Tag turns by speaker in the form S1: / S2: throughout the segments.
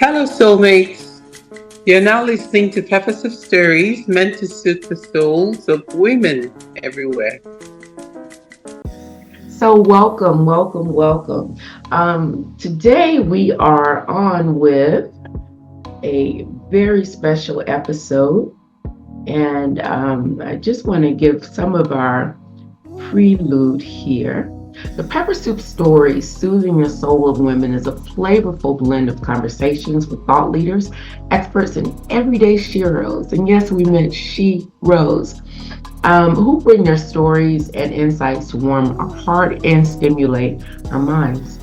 S1: Hello, soulmates. You're now listening to Peppersoup stories meant to soothe the souls of women everywhere.
S2: So welcome. Today we are on with a very special episode, and I just want to give some of our prelude here. The Pepper Soup story, Soothing the Soul of Women, is a flavorful blend of conversations with thought leaders, experts, and everyday sheroes. And yes, we meant she-ros who bring their stories and insights to warm our heart and stimulate our minds.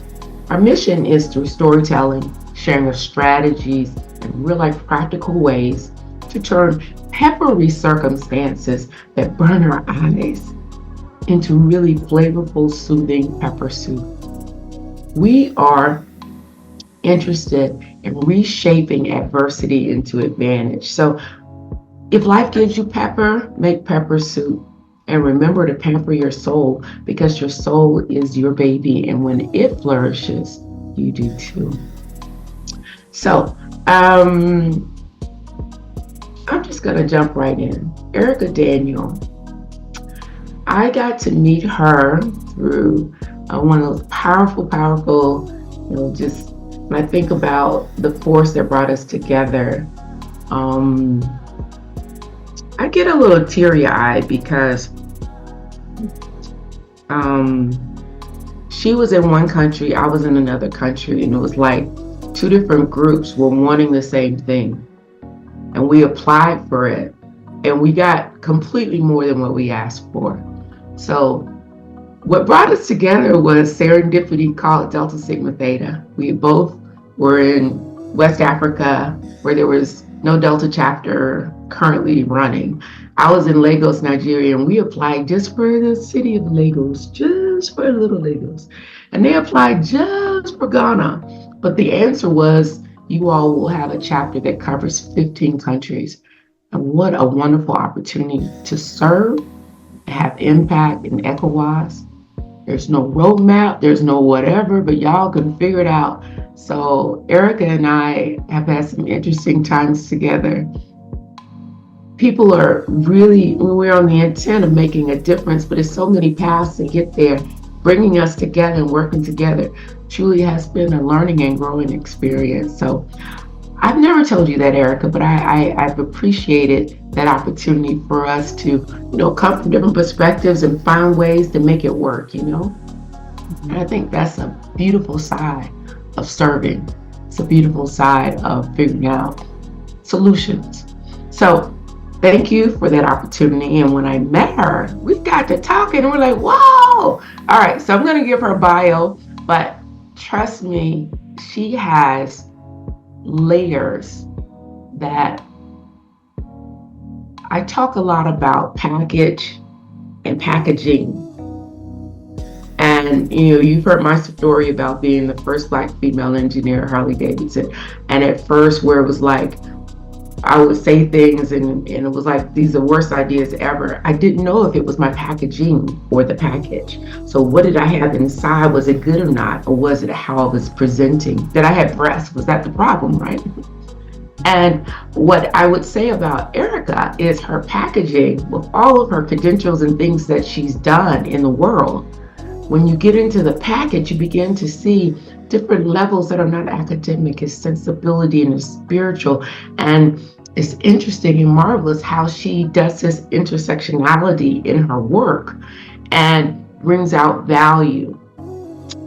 S2: Our mission is through storytelling, sharing our strategies and real life practical ways to turn peppery circumstances that burn our eyes into really flavorful, soothing pepper soup. We are interested in reshaping adversity into advantage. So if life gives you pepper, make pepper soup. And remember to pamper your soul because your soul is your baby. And when it flourishes, you do too. So, I'm just going to jump right in. Erica Daniel. I got to meet her through one of those powerful, just when I think about the force that brought us together. Um, I get a little teary-eyed because um, she was in one country, I was in another country, and it was like two different groups were wanting the same thing. And we applied for it, and we got completely more than what we asked for. So what brought us together was serendipity, called Delta Sigma Theta. We both were in West Africa, where there was no Delta chapter currently running. I was in Lagos, Nigeria, and we applied just for the city of Lagos, just for little Lagos. And they applied just for Ghana. But the answer was, you all will have a chapter that covers 15 countries. And what a wonderful opportunity to serve, have impact in ECOWAS. There's no roadmap, there's no whatever, but y'all can figure it out. So Erica and I have had some interesting times together. People are really, we're on the intent of making a difference, but there's so many paths to get there. Bringing us together and working together truly has been a learning and growing experience. So I've never told you that, Erica, but I've appreciated that opportunity for us to, come from different perspectives and find ways to make it work. And I think that's a beautiful side of serving. It's a beautiful side of figuring out solutions. So thank you for that opportunity. And when I met her, we got to talking and we're like, whoa. All right, so I'm going to give her a bio, but trust me, she has layers that I talk a lot about package and packaging. And you've heard my story about being the first Black female engineer at Harley Davidson. And at first, where it was like, I would say things and it was like, these are the worst ideas ever. I didn't know if it was my packaging or the package. So what did I have inside? Was it good or not? Or was it how I was presenting? Did I have breasts? Was that the problem, right? And what I would say about Erica is her packaging, with all of her credentials and things that she's done in the world. When you get into the package, you begin to see different levels that are not academic, it's sensibility and it's spiritual. And it's interesting and marvelous how she does this intersectionality in her work and brings out value.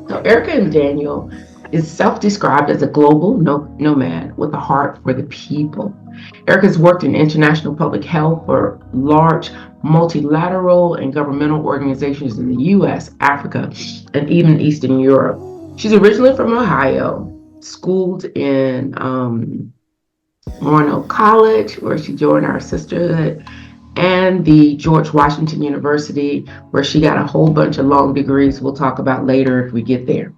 S2: So Erica and Daniel is self-described as a global nomad with a heart for the people. Erica's worked in international public health for large multilateral and governmental organizations in the US, Africa, and even Eastern Europe. She's originally from Ohio, schooled in Orono College, where she joined our sisterhood, and the George Washington University, where she got a whole bunch of long degrees we'll talk about later if we get there.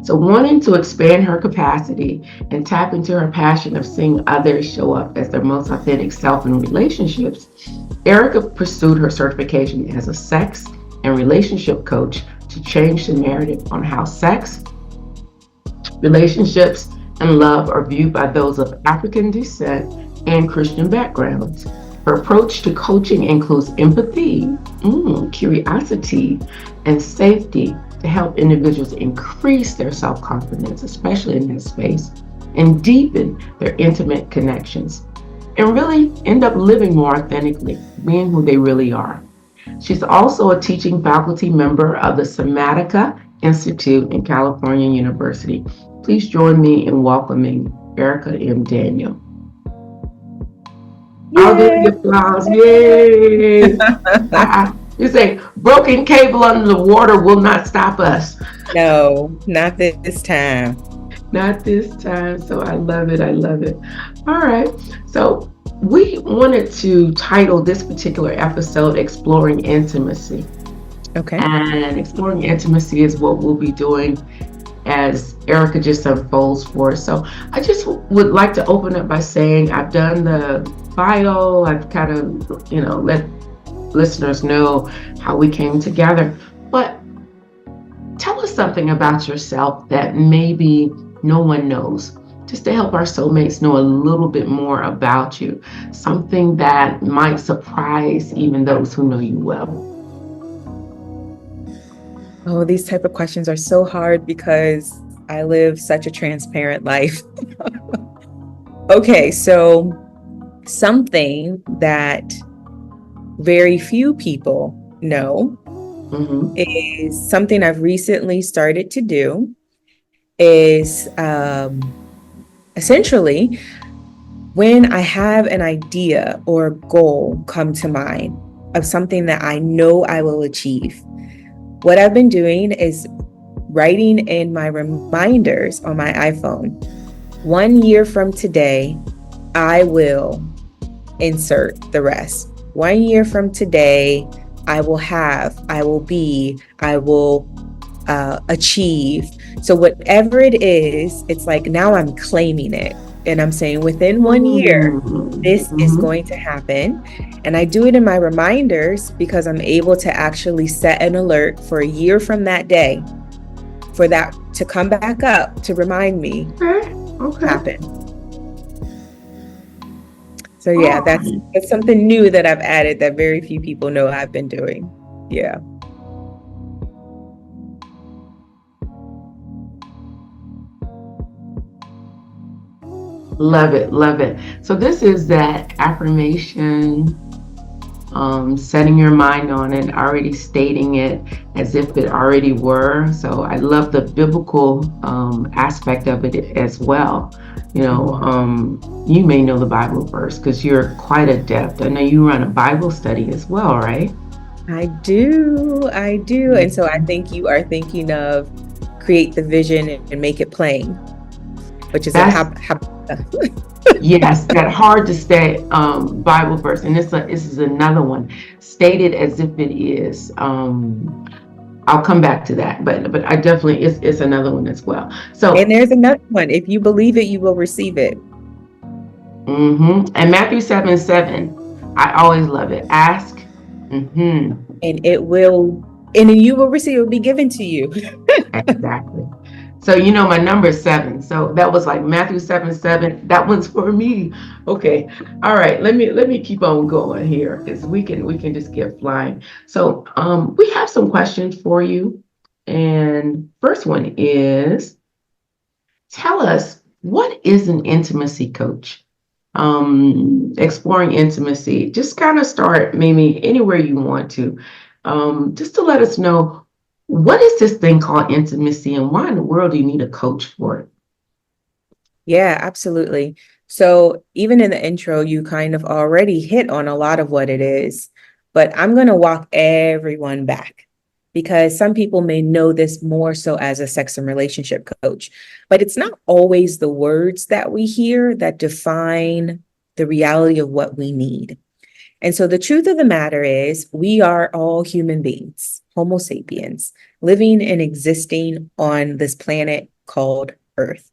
S2: So wanting to expand her capacity and tap into her passion of seeing others show up as their most authentic self in relationships, Erica pursued her certification as a sex and relationship coach to change the narrative on how sex, relationships, and love are viewed by those of African descent and Christian backgrounds. Her approach to coaching includes empathy, curiosity, and safety to help individuals increase their self confidence, especially in that space, and deepen their intimate connections, and really end up living more authentically, being who they really are. She's also a teaching faculty member of the Somatica Institute in California University. Please join me in welcoming Erica M. Daniel. I'll do
S3: Yay!
S2: the applause. Yay! You say, broken cable under the water will not stop us.
S3: No, not this time.
S2: Not this time. So I love it. I love it. All right. So we wanted to title this particular episode Exploring Intimacy.
S3: Okay.
S2: And exploring intimacy is what we'll be doing as Erica just unfolds for us. So I just would like to open up by saying I've done the bio. I've kind of, let listeners know how we came together. But tell us something about yourself that maybe no one knows, just to help our soulmates know a little bit more about you. Something that might surprise even those who know you well.
S3: Oh, these type of questions are so hard because I live such a transparent life. Okay, so something that very few people know is something I've recently started to do is essentially when I have an idea or goal come to mind of something that I know I will achieve. What I've been doing is writing in my reminders on my iPhone, 1 year from today, I will insert the rest. 1 year from today, I will have, I will be, I will achieve. So whatever it is, it's like now I'm claiming it. And I'm saying within 1 year, this is going to happen. And I do it in my reminders because I'm able to actually set an alert for a year from that day for that to come back up to remind me happen. So yeah, that's something new that I've added that very few people know I've been doing. Yeah.
S2: Love it, love it. So this is that affirmation, setting your mind on it, already stating it as if it already were. So I love the biblical aspect of it as well. You may know the Bible verse because you're quite adept. I know you run a Bible study as well, right?
S3: I do. And so I think you are thinking of create the vision and make it plain, which is
S2: yes, that hard to say Bible verse, and this is another one stated as if it is. I'll come back to that, but I definitely it's another one as well. So
S3: and there's another one. If you believe it, you will receive it.
S2: And Matthew 7:7, I always love it. Ask,
S3: and it will, and you will receive. It will be given to you.
S2: Exactly. So my number is 7. So that was like Matthew 7:7. That one's for me. Okay. All right. Let me keep on going here because we can just get flying. So we have some questions for you. And first one is, tell us, what is an intimacy coach? Exploring intimacy. Just kind of start maybe anywhere you want to. Just to let us know, what is this thing called intimacy and why in the world do you need a coach for it?
S3: Yeah, absolutely. So even in the intro, you kind of already hit on a lot of what it is, but I'm going to walk everyone back because some people may know this more so as a sex and relationship coach, but it's not always the words that we hear that define the reality of what we need. And so the truth of the matter is we are all human beings, Homo sapiens, living and existing on this planet called Earth.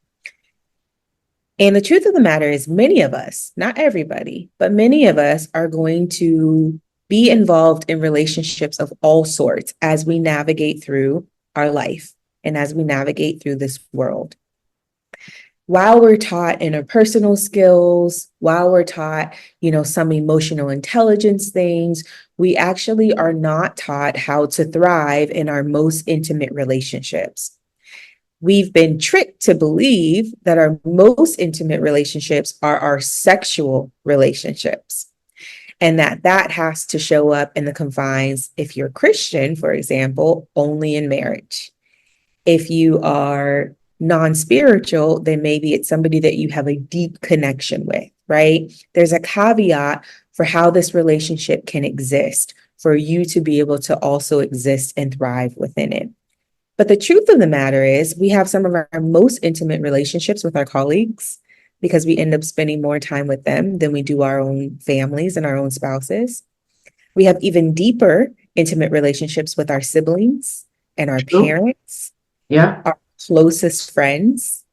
S3: And the truth of the matter is many of us, not everybody, but many of us are going to be involved in relationships of all sorts as we navigate through our life and as we navigate through this world. while we're taught interpersonal skills, while we're taught, some emotional intelligence things, we actually are not taught how to thrive in our most intimate relationships. We've been tricked to believe that our most intimate relationships are our sexual relationships, and that has to show up in the confines, if you're Christian, for example, only in marriage. If you are non-spiritual, then maybe it's somebody that you have a deep connection with, right? There's a caveat for how this relationship can exist, for you to be able to also exist and thrive within it. But the truth of the matter is, we have some of our most intimate relationships with our colleagues because we end up spending more time with them than we do our own families and our own spouses. We have even deeper intimate relationships with our siblings and our
S2: True.
S3: parents,
S2: Yeah.
S3: our closest friends,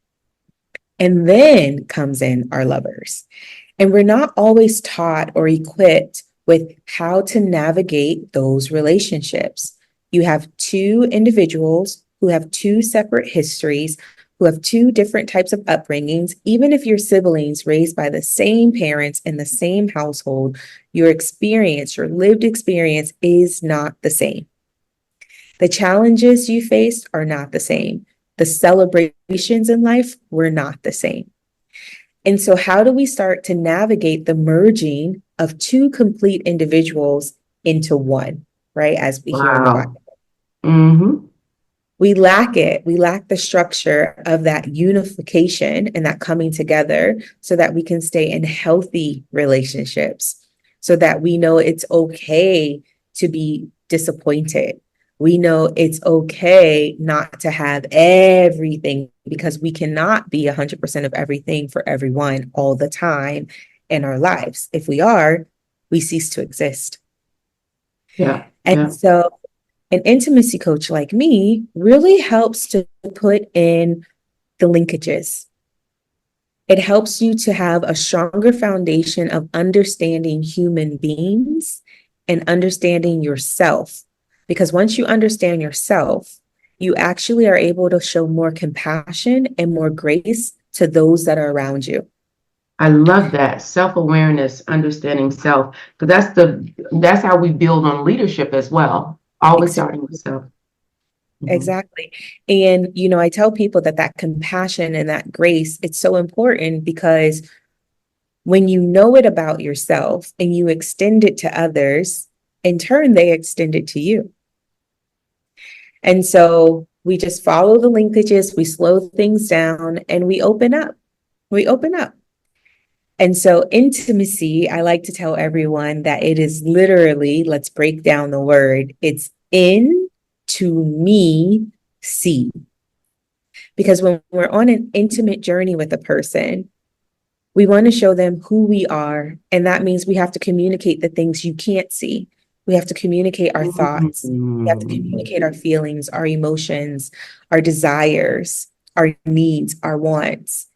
S3: and then comes in our lovers. And we're not always taught or equipped with how to navigate those relationships. You have two individuals who have two separate histories, who have two different types of upbringings. Even if you're siblings raised by the same parents in the same household, your experience, your lived experience is not the same. The challenges you faced are not the same. The celebrations in life were not the same. And so, how do we start to navigate the merging of two complete individuals into one, right? As we hear in the
S2: Wow.
S3: Bible.
S2: Mm-hmm.
S3: We lack it. We lack the structure of that unification and that coming together so that we can stay in healthy relationships, so that we know it's okay to be disappointed. We know it's okay not to have everything, because we cannot be 100% of everything for everyone all the time in our lives. If we are, we cease to exist.
S2: Yeah.
S3: And
S2: Yeah.
S3: so an intimacy coach like me really helps to put in the linkages. It helps you to have a stronger foundation of understanding human beings and understanding yourself. Because once you understand yourself, you actually are able to show more compassion and more grace to those that are around you.
S2: I love that self-awareness, understanding self, because that's how we build on leadership as well. Always starting with
S3: Exactly.
S2: self. Mhm.
S3: Exactly. And, I tell people that compassion and that grace, it's so important, because when you know it about yourself and you extend it to others, in turn, they extend it to you. And so we just follow the linkages, we slow things down, and we open up. We open up. And so intimacy, I like to tell everyone that it is literally, let's break down the word, it's in to me see. Because when we're on an intimate journey with a person, we want to show them who we are. And that means we have to communicate the things you can't see. We have to communicate our thoughts. We have to
S2: Mm.
S3: communicate our feelings, our emotions, our desires, our needs, our wants,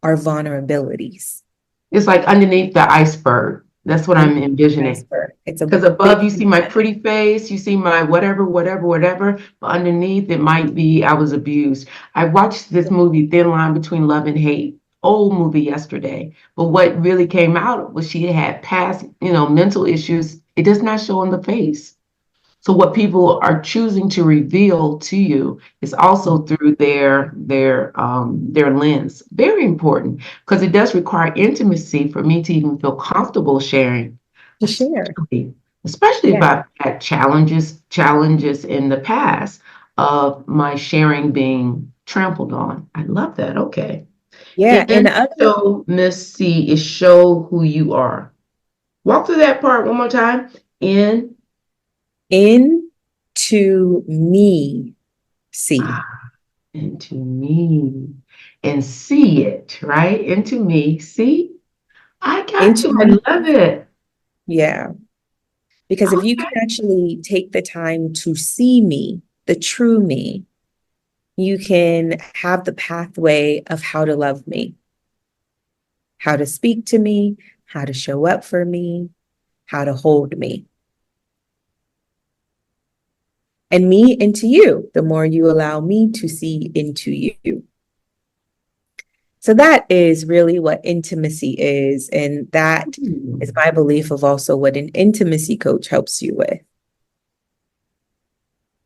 S3: our vulnerabilities.
S2: It's like underneath the iceberg. That's what
S3: Under
S2: I'm
S3: the
S2: envisioning.
S3: iceberg. It's a
S2: Because above you
S3: big
S2: see my
S3: component.
S2: pretty face, you see my whatever, whatever, whatever. But underneath it might be I was abused. I watched this movie, Thin Line Between Love and Hate, old movie yesterday. But what really came out was she had past, mental issues. It does not show on the face. So what people are choosing to reveal to you is also through their lens. Very important, because it does require intimacy for me to even feel comfortable sharing,
S3: To share.
S2: especially
S3: Yeah.
S2: about that challenges in the past of my sharing being trampled on. I love that. Okay.
S3: Yeah. And
S2: And
S3: the other,
S2: so Miss C is show who you are. Walk through that part one more time. In
S3: in to me see.
S2: into me and see it, right? Into me. See, I got
S3: Into
S2: you. I
S3: me.
S2: love it.
S3: Yeah. Because if you can
S2: Okay.
S3: actually take the time to see me, the true me, you can have the pathway of how to love me, how to speak to me, how to show up for me, how to hold me. And me into you, the more you allow me to see into you. So that is really what intimacy is. And that is my belief of also what an intimacy coach helps you with.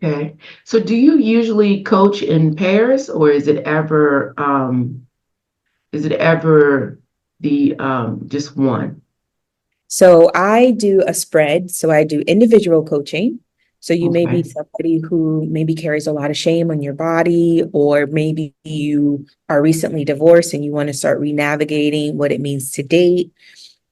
S2: Okay. So do you usually coach in pairs, or is it ever the just one?
S3: So I do a spread. So I do individual coaching. So you may be
S2: Okay.
S3: somebody who maybe carries a lot of shame on your body, or maybe you are recently divorced and you want to start re-navigating what it means to date.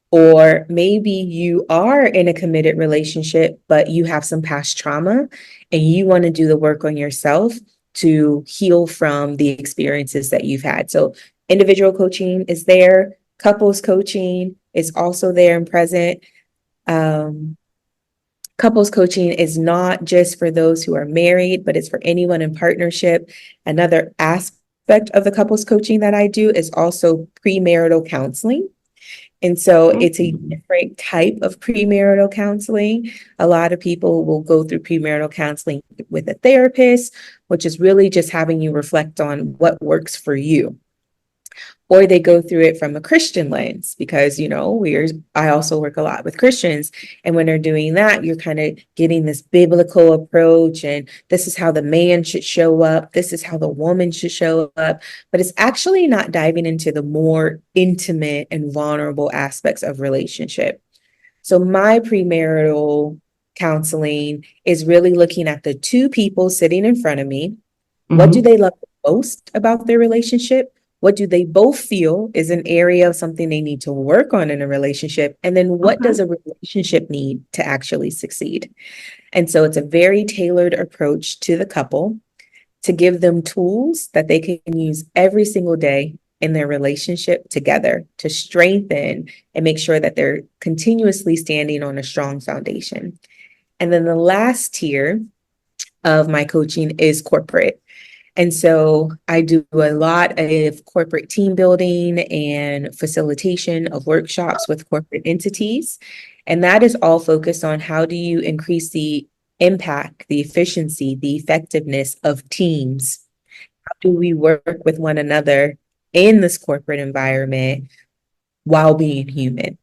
S3: Or maybe you are in a committed relationship, but you have some past trauma and you want to do the work on yourself to heal from the experiences that you've had. So individual coaching is there, couples coaching is also there and present. Um, Couples coaching is not just for those who are married, but it's for anyone in partnership. Another aspect of the couples coaching that I do is also premarital counseling. And so it's a
S2: Mhm.
S3: different type of premarital counseling. A lot of people will go through premarital counseling with a therapist, which is really just having you reflect on what works for you. Or they go through it from a Christian lens because, I also work a lot with Christians. And when they're doing that, you're kind of getting this biblical approach. And this is how the man should show up. This is how the woman should show up. But it's actually not diving into the more intimate and vulnerable aspects of relationship. So my premarital counseling is really looking at the two people sitting in front of me. What do
S2: Mhm.
S3: they love most about their relationship? What do they both feel is an area of something they need to work on in a relationship? And then what
S2: Okay.
S3: does a relationship need to actually succeed? And so it's a very tailored approach to the couple to give them tools that they can use every single day in their relationship together to strengthen and make sure that they're continuously standing on a strong foundation. And then the last tier of my coaching is corporate. And so I do a lot of corporate team building and facilitation of workshops with corporate entities. And that is all focused on how do you increase the impact, the efficiency, the effectiveness of teams? How do we work with one another in this corporate environment while being human?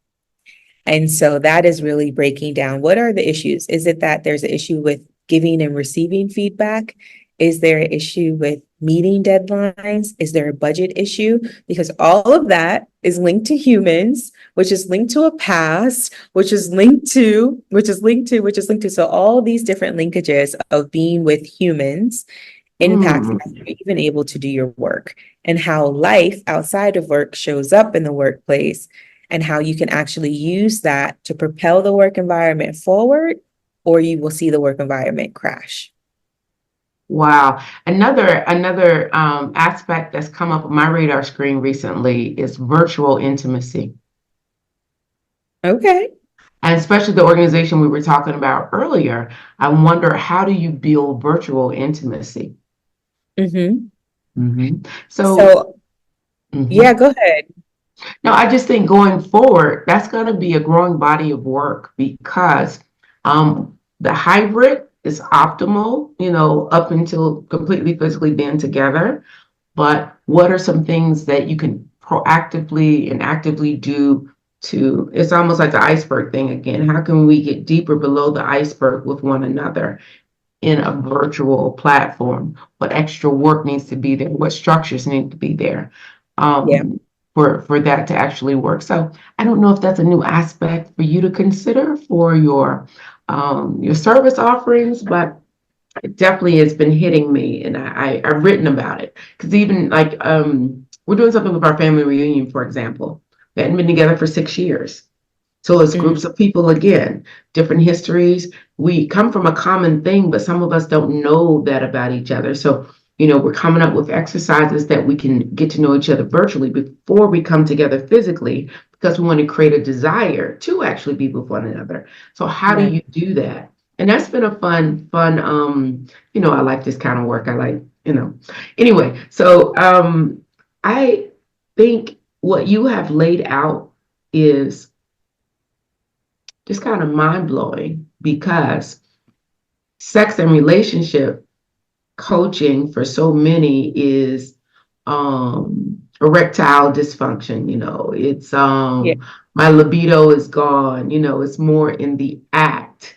S3: And so that is really breaking down what are the issues? Is it that there's an issue with giving and receiving feedback? Is there an issue with meeting deadlines? Is there a budget issue? Because all of that is linked to humans, which is linked to a past, which is linked to, which is linked to, which is linked to. So all these different linkages of being with humans impacts how
S2: Mm.
S3: you're even able to do your work and how life outside of work shows up in the workplace and how you can actually use that to propel the work environment forward, or you will see the work environment crash.
S2: Wow. Another aspect that's come up on my radar screen recently is virtual intimacy.
S3: Okay.
S2: And especially the organization we were talking about earlier, I wonder, how do you build virtual intimacy?
S3: Hmm.
S2: So,
S3: So, yeah,
S2: mhm.
S3: go ahead.
S2: No, I just think going forward, that's going to be a growing body of work because the hybrid is optimal, up until completely physically being together. But what are some things that you can proactively and actively do to, it's almost like the iceberg thing again. How can we get deeper below the iceberg with one another in a virtual platform? What extra work needs to be there? What structures need to be there
S3: Yeah.
S2: um, for that to actually work? So I don't know if that's a new aspect for you to consider for your service offerings, but it definitely has been hitting me, and I've written about it because even like we're doing something with our family reunion, for example. We hadn't been together for 6 years. So it's
S3: Mm,
S2: groups of people again, different histories. We come from a common thing, but some of us don't know that about each other. So, we're coming up with exercises that we can get to know each other virtually before we come together physically, because we want to create a desire to actually be with one another. So how do
S3: yeah.
S2: you do that? And that's been a fun, I like this kind of work. I like, anyway, so I think what you have laid out is just kind of mind blowing because sex and relationship coaching for so many is erectile dysfunction, it's
S3: Yeah,
S2: my libido is gone, it's more in the act.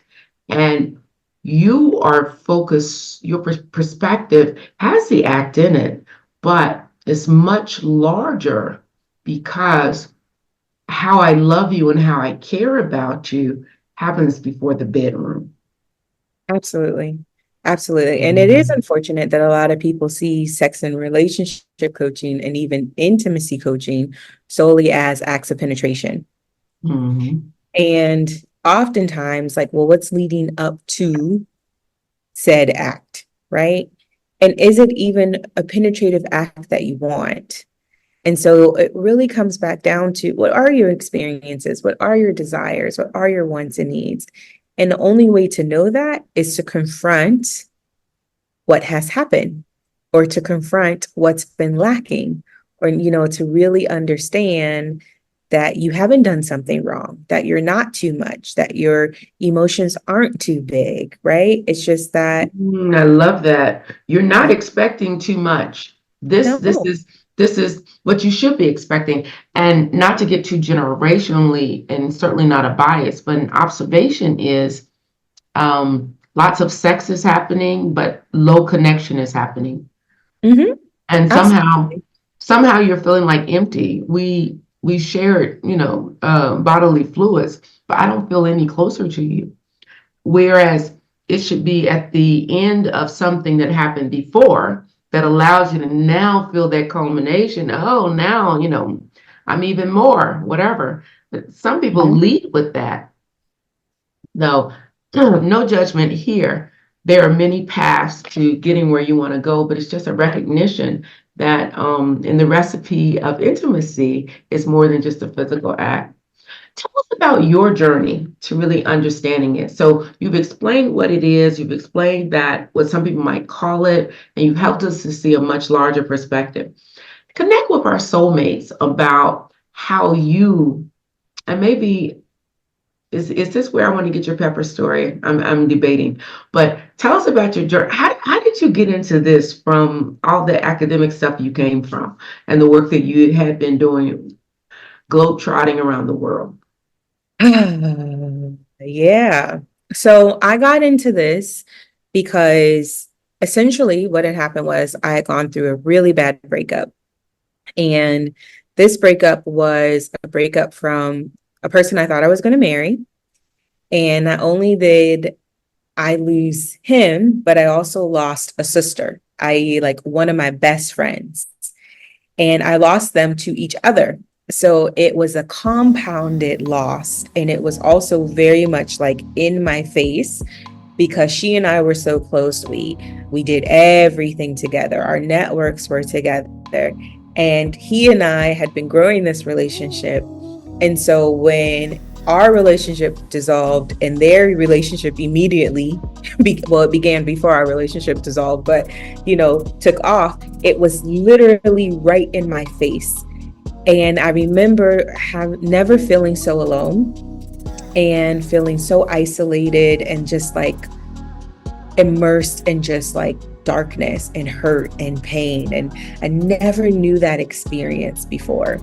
S2: And you are focused, your perspective has the act in it, but it's much larger because how I love you and how I care about you happens before the bedroom.
S3: absolutely. Absolutely. And it is
S2: Mhm.
S3: unfortunate that a lot of people see sex and relationship coaching and even intimacy coaching solely as acts of penetration.
S2: Mhm.
S3: And oftentimes, like, well, what's leading up to said act, right? And is it even a penetrative act that you want? And so it really comes back down to what are your experiences? What are your desires? What are your wants and needs? And the only way to know that is to confront what has happened or to confront what's been lacking or, to really understand that you haven't done something wrong, that you're not too much, that your emotions aren't too big, right? It's just that,
S2: I love that. You're not expecting too much. This
S3: no.
S2: this is this is what you should be expecting. And not to get too generationally and certainly not a bias, but an observation is lots of sex is happening, but low connection is happening.
S3: Mm-hmm.
S2: And somehow
S3: Absolutely.
S2: somehow you're feeling like empty. We shared, bodily fluids, but I don't feel any closer to you. Whereas it should be at the end of something that happened before that allows you to now feel that culmination. Oh, now, I'm even more, whatever. But some people
S3: Mhm.
S2: lead with that. No, no judgment here. There are many paths to getting where you want to go, but it's just a recognition that in the recipe of intimacy is more than just a physical act. Tell us about your journey to really understanding it. So you've explained what it is, you've explained that what some people might call it, and you've helped us to see a much larger perspective. Connect with our soulmates about how you, and maybe is this where I want to get your pepper story? I'm debating, but tell us about your journey. How did you get into this from all the academic stuff you came from and the work that you had been doing, globe-trotting around the world?
S3: Yeah. So I got into this because essentially what had happened was I had gone through a really bad breakup. And this breakup was a breakup from a person I thought I was going to marry. And not only did I lose him, but I also lost a sister, i.e., like one of my best friends. And I lost them to each other. So it was a compounded loss. And it was also very much like in my face because she and I were so close. We did everything together. Our networks were together. And he and I had been growing this relationship. And so when our relationship dissolved and their relationship immediately well, it began before our relationship dissolved, but took off. It was literally right in my face. And I remember never feeling so alone and feeling so isolated and just like immersed in just like darkness and hurt and pain. And I never knew that experience before.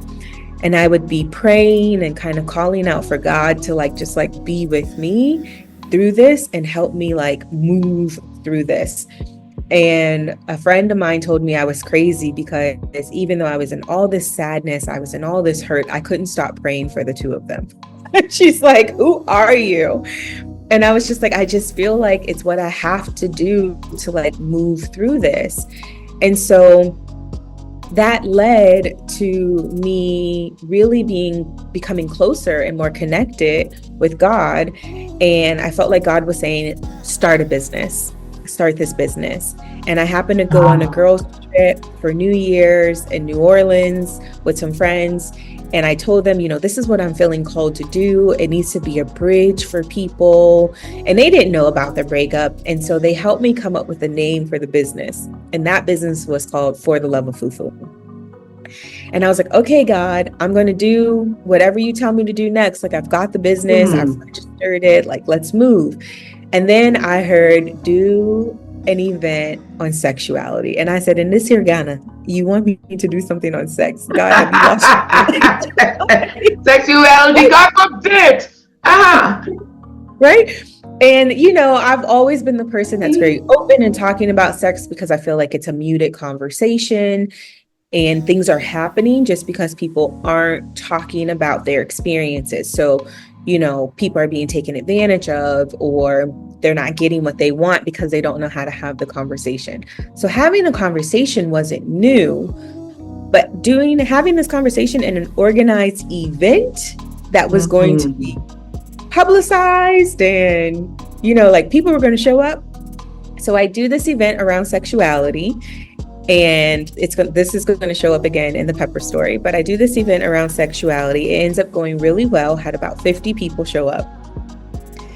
S3: And I would be praying and kind of calling out for God to like just like be with me through this and help me like move through this. And a friend of mine told me I was crazy because even though I was in all this sadness, I was in all this hurt, I couldn't stop praying for the two of them. She's like, "Who are you?" And I was just like, I just feel like it's what I have to do to like move through this. And so that led to me really becoming closer and more connected with God. And I felt like God was saying, start this business. And I happened to go on a girls' trip for New Year's in New Orleans with some friends. And I told them, this is what I'm feeling called to do. It needs to be a bridge for people. And they didn't know about the breakup. And so they helped me come up with a name for the business. And that business was called For the Love of Fufu. And I was like, okay, God, I'm going to do whatever you tell me to do next. Like, I've got the business, I've
S2: Mm.
S3: registered it, like, let's move. And then I heard, do an event on sexuality. And I said, in this here Ghana, you want me to do something on sex? God, have you lost your
S2: Sexuality, God forbid.
S3: Right? And, you know, I've always been the person that's very open in talking about sex because I feel like it's a muted conversation and things are happening just because people aren't talking about their experiences. So, you know, people are being taken advantage of, or they're not getting what they want because they don't know how to have the conversation. So having a conversation wasn't new, but having this conversation in an organized event that was going to be publicized and, you know, like people were going to show up. So I do this event around sexuality, and this is going to show up again in the Pepper story, but I do this event around sexuality. It ends up going really well, had about 50 people show up.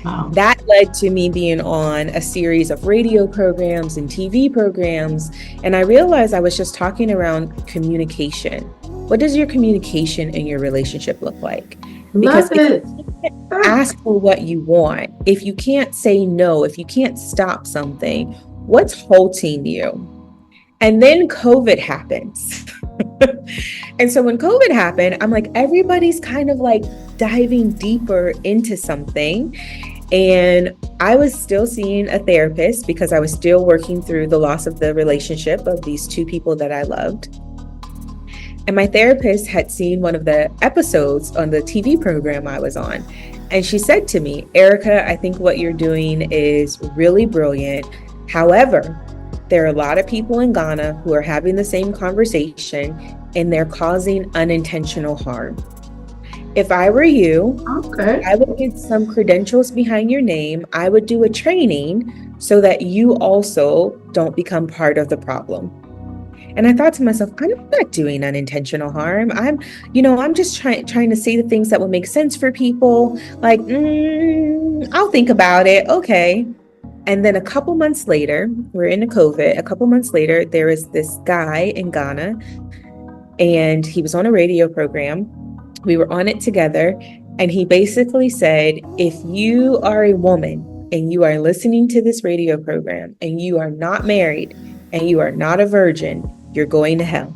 S2: Wow.
S3: That led to me being on a series of radio programs and TV programs. And I realized I was just talking around communication. What does your communication in your relationship look like? Because if you can't ask for what you want, if you can't say no, if you can't stop something, what's halting you? And then COVID happens. And so when COVID happened, I'm like, everybody's kind of like diving deeper into something. And I was still seeing a therapist because I was still working through the loss of the relationship of these two people that I loved. And my therapist had seen one of the episodes on the TV program I was on. And she said to me, Erica, I think what you're doing is really brilliant. However, there are a lot of people in Ghana who are having the same conversation and they're causing unintentional harm. If I were you, I would get some credentials behind your name. I would do a training so that you also don't become part of the problem. And I thought to myself, I'm not doing unintentional harm. I'm just trying to say the things that will make sense for people. Like, I'll think about it. Okay. And then a couple months later, we're into COVID. A couple months later, there is this guy in Ghana, and he was on a radio program. We were on it together. And he basically said, if you are a woman and you are listening to this radio program and you are not married and you are not a virgin, you're going to hell.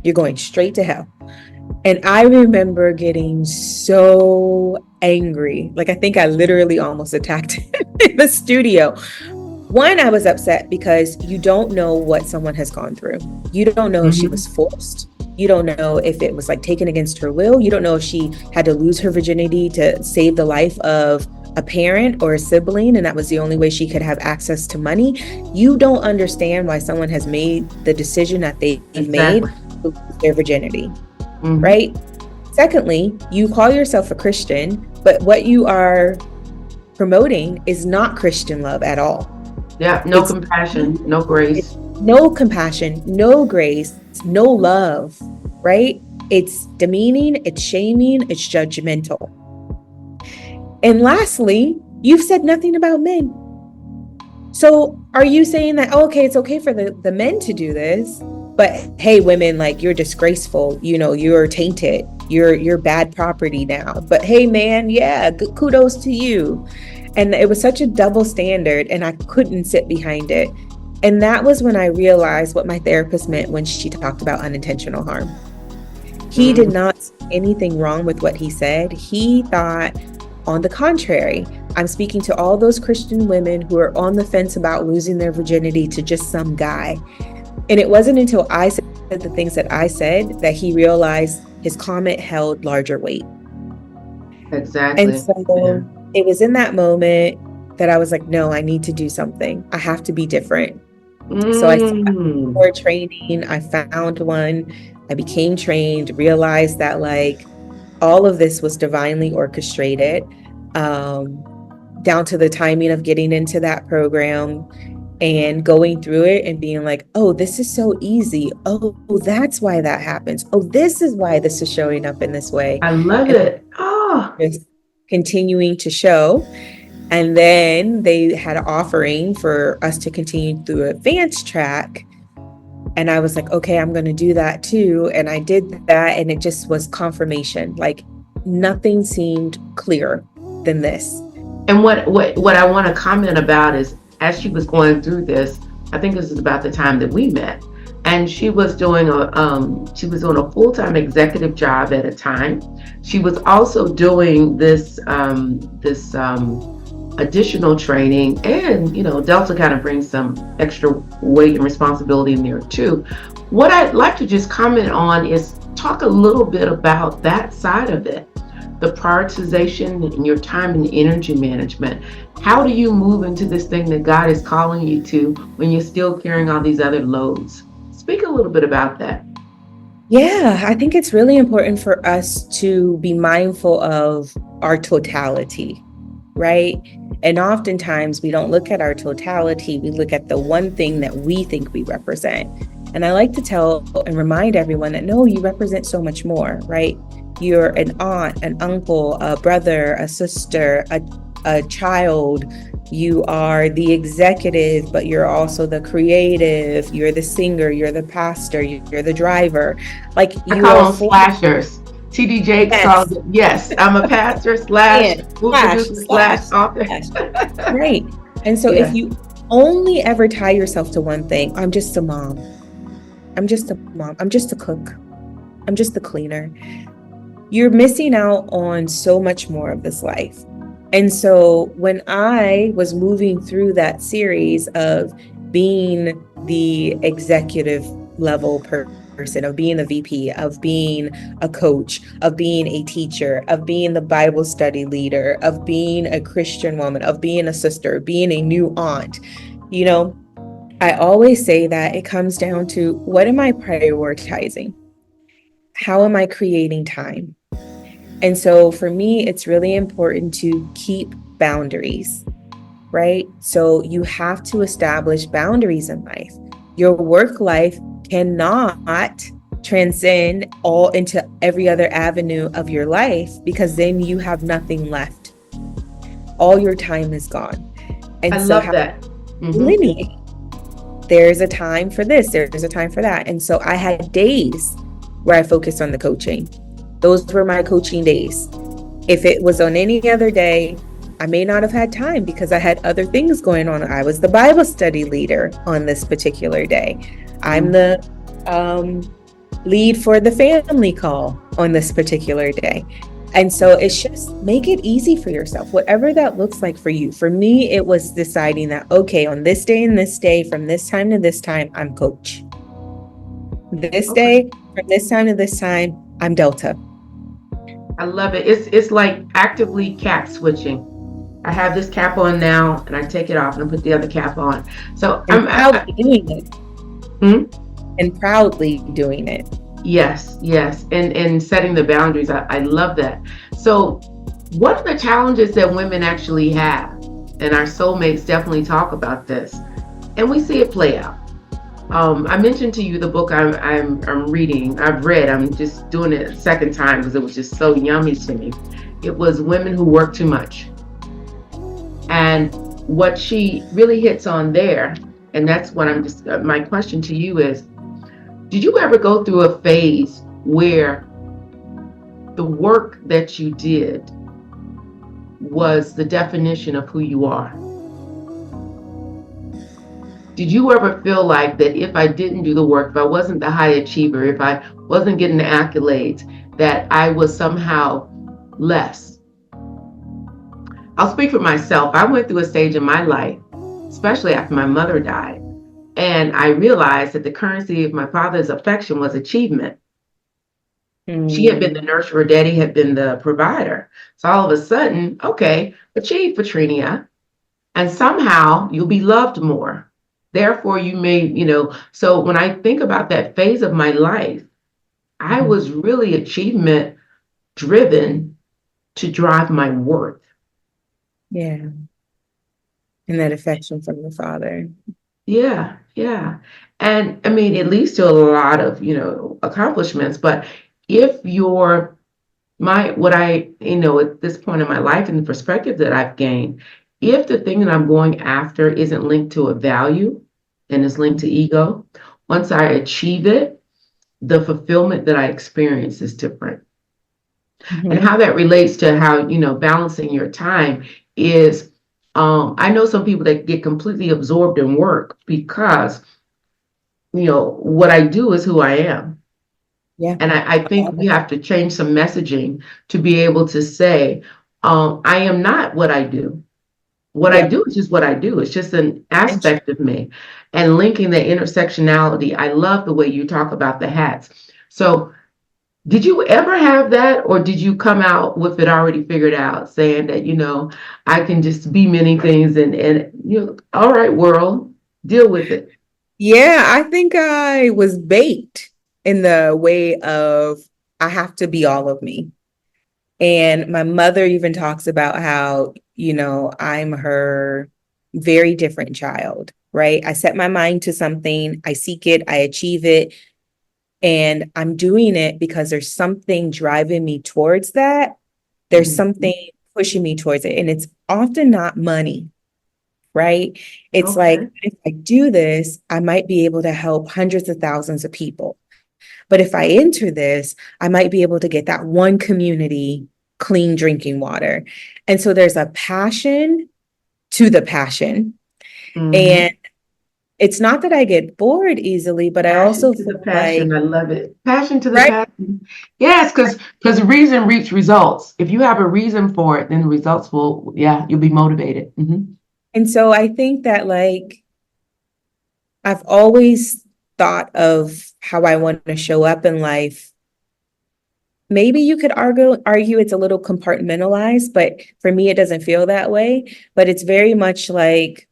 S3: You're going straight to hell. And I remember getting so angry. Like, I think I literally almost attacked him in the studio. One, I was upset because you don't know what someone has gone through. You don't know if she was forced. You don't know if it was like taken against her will. You don't know if she had to lose her virginity to save the life of a parent or a sibling, and that was the only way she could have access to money. You don't understand why someone has made the decision that they've made to lose their virginity, right? Secondly, you call yourself a Christian, but what you are promoting is not Christian love at all.
S2: Yeah, no compassion, no grace.
S3: No compassion, no grace, no love, right? It's demeaning, it's shaming, it's judgmental. And lastly, you've said nothing about men. So are you saying that, okay, it's okay for the men to do this, but hey, women, like, you're disgraceful, you know, you're tainted, you're bad property now. But hey, man, yeah, kudos to you. And it was such a double standard, and I couldn't sit behind it. And that was when I realized what my therapist meant when she talked about unintentional harm. He did not see anything wrong with what he said. He thought, on the contrary, I'm speaking to all those Christian women who are on the fence about losing their virginity to just some guy. And it wasn't until I said the things that I said that he realized his comment held larger weight.
S2: Exactly.
S3: And so it was in that moment that I was like, no, I need to do something. I have to be different. So I started for training. I found one. I became trained, realized that like all of this was divinely orchestrated, down to the timing of getting into that program and going through it and being like, oh, this is so easy. Oh, that's why that happens. Oh, this is why this is showing up in this way.
S2: I love it. Oh,
S3: just continuing to show. And then they had an offering for us to continue through advanced track. And I was like, okay, I'm going to do that too. And I did that. And it just was confirmation. Like, nothing seemed clearer than this.
S2: And what I want to comment about is, as she was going through this, I think this is about the time that we met, and she was doing a full-time executive job at a time. She was also doing this additional training, and Delta kind of brings some extra weight and responsibility in there too. What I'd like to just comment on is talk a little bit about that side of it, the prioritization and your time and energy management. How do you move into this thing that God is calling you to when you're still carrying all these other loads? Speak a little bit about that.
S3: Yeah, I think it's really important for us to be mindful of our totality, right? And oftentimes we don't look at our totality, we look at the one thing that we think we represent. And I like to tell and remind everyone that no, you represent so much more, right? You're an aunt, an uncle, a brother, a sister, a child. You are the executive, but you're also the creative. You're the singer, you're the pastor, you're the driver. Like
S2: I
S3: you
S2: call
S3: are
S2: them slashers. TD Jakes calls it, yes, I'm a pastor slash movie producer slash author.
S3: Right. And so
S2: Yes.
S3: if you only ever tie yourself to one thing, I'm just a mom. I'm just a mom. I'm just a cook. I'm just the cleaner. You're missing out on so much more of this life. And so when I was moving through that series of being the executive level person, of being the VP, of being a coach, of being a teacher, of being the Bible study leader, of being a Christian woman, of being a sister, being a new aunt, I always say that it comes down to, what am I prioritizing? How am I creating time? And so for me, it's really important to keep boundaries, right? So you have to establish boundaries in life. Your work life cannot transcend all into every other avenue of your life, because then you have nothing left. All your time is gone. And
S2: I
S3: so
S2: love that.
S3: Delineate. There's a time for this, there's a time for that. And so I had days where I focused on the coaching. Those were my coaching days. If it was on any other day, I may not have had time because I had other things going on. I was the Bible study leader on this particular day. I'm the lead for the family call on this particular day. And so it's just, make it easy for yourself, whatever that looks like for you. For me, it was deciding that, okay, on this day and this day, from this time to this time, I'm coach. This day, from this time to this time, I'm Delta.
S2: I love it. It's like actively cap switching. I have this cap on now, and I take it off and I put the other cap on. So
S3: I'm proudly doing it. And proudly doing it.
S2: Yes, and setting the boundaries. I love that. So what are the challenges that women actually have? And our soulmates definitely talk about this, and we see it play out. I mentioned to you the book I'm reading. I'm just doing it a second time because it was just so yummy to me. It was Women Who Work Too Much. And what she really hits on there, and that's what my question to you is, did you ever go through a phase where the work that you did was the definition of who you are? Did you ever feel like that if I didn't do the work, if I wasn't the high achiever, if I wasn't getting the accolades, that I was somehow less? I'll speak for myself. I went through a stage in my life, especially after my mother died, and I realized that the currency of my father's affection was achievement. She had been the nurturer, daddy had been the provider. So all of a sudden, okay, achieve, Patrenia, and somehow you'll be loved more. Therefore, you may, so when I think about that phase of my life, I was really achievement driven to drive my worth.
S3: Yeah. And that affection from the father.
S2: Yeah. And I mean, it leads to a lot of, accomplishments. But if at this point in my life and the perspective that I've gained, if the thing that I'm going after isn't linked to a value and is linked to ego, once I achieve it, the fulfillment that I experience is different. And how that relates to how, balancing your time is, I know some people that get completely absorbed in work because, what I do is who I am.
S3: Yeah.
S2: And I think we have to change some messaging to be able to say, I am not what I do. What I
S3: Yep.
S2: do is just what I do. It's just an
S3: And
S2: aspect of me. And linking the intersectionality, I love the way you talk about the hats. So, did you ever have that, or did you come out with it already figured out, saying that, I can just be many things and all right, world, deal with it.
S3: yeah, I think I was baked in the way of I have to be all of me. And my mother even talks about how, I'm her very different child, right? I set my mind to something, I seek it, I achieve it, and I'm doing it because there's something driving me towards that. There's
S2: Mhm.
S3: something pushing me towards it. And it's often not money, right? It's like,
S2: Okay.
S3: if I do this, I might be able to help hundreds of thousands of people. But if I enter this, I might be able to get that one community clean drinking water. And so there's a passion to the passion.
S2: Hmm.
S3: And it's not that I get bored easily, but I
S2: Passion
S3: also
S2: to the
S3: feel like,
S2: passion. I love it. Passion to the
S3: right?
S2: passion. Yes, because reason reach results. If you have a reason for it, then the results will, yeah, you'll be motivated. Hmm.
S3: And so I think that like I've always thought of how I want to show up in life. Maybe you could argue it's a little compartmentalized, but for me it doesn't feel that way. But it's very much like,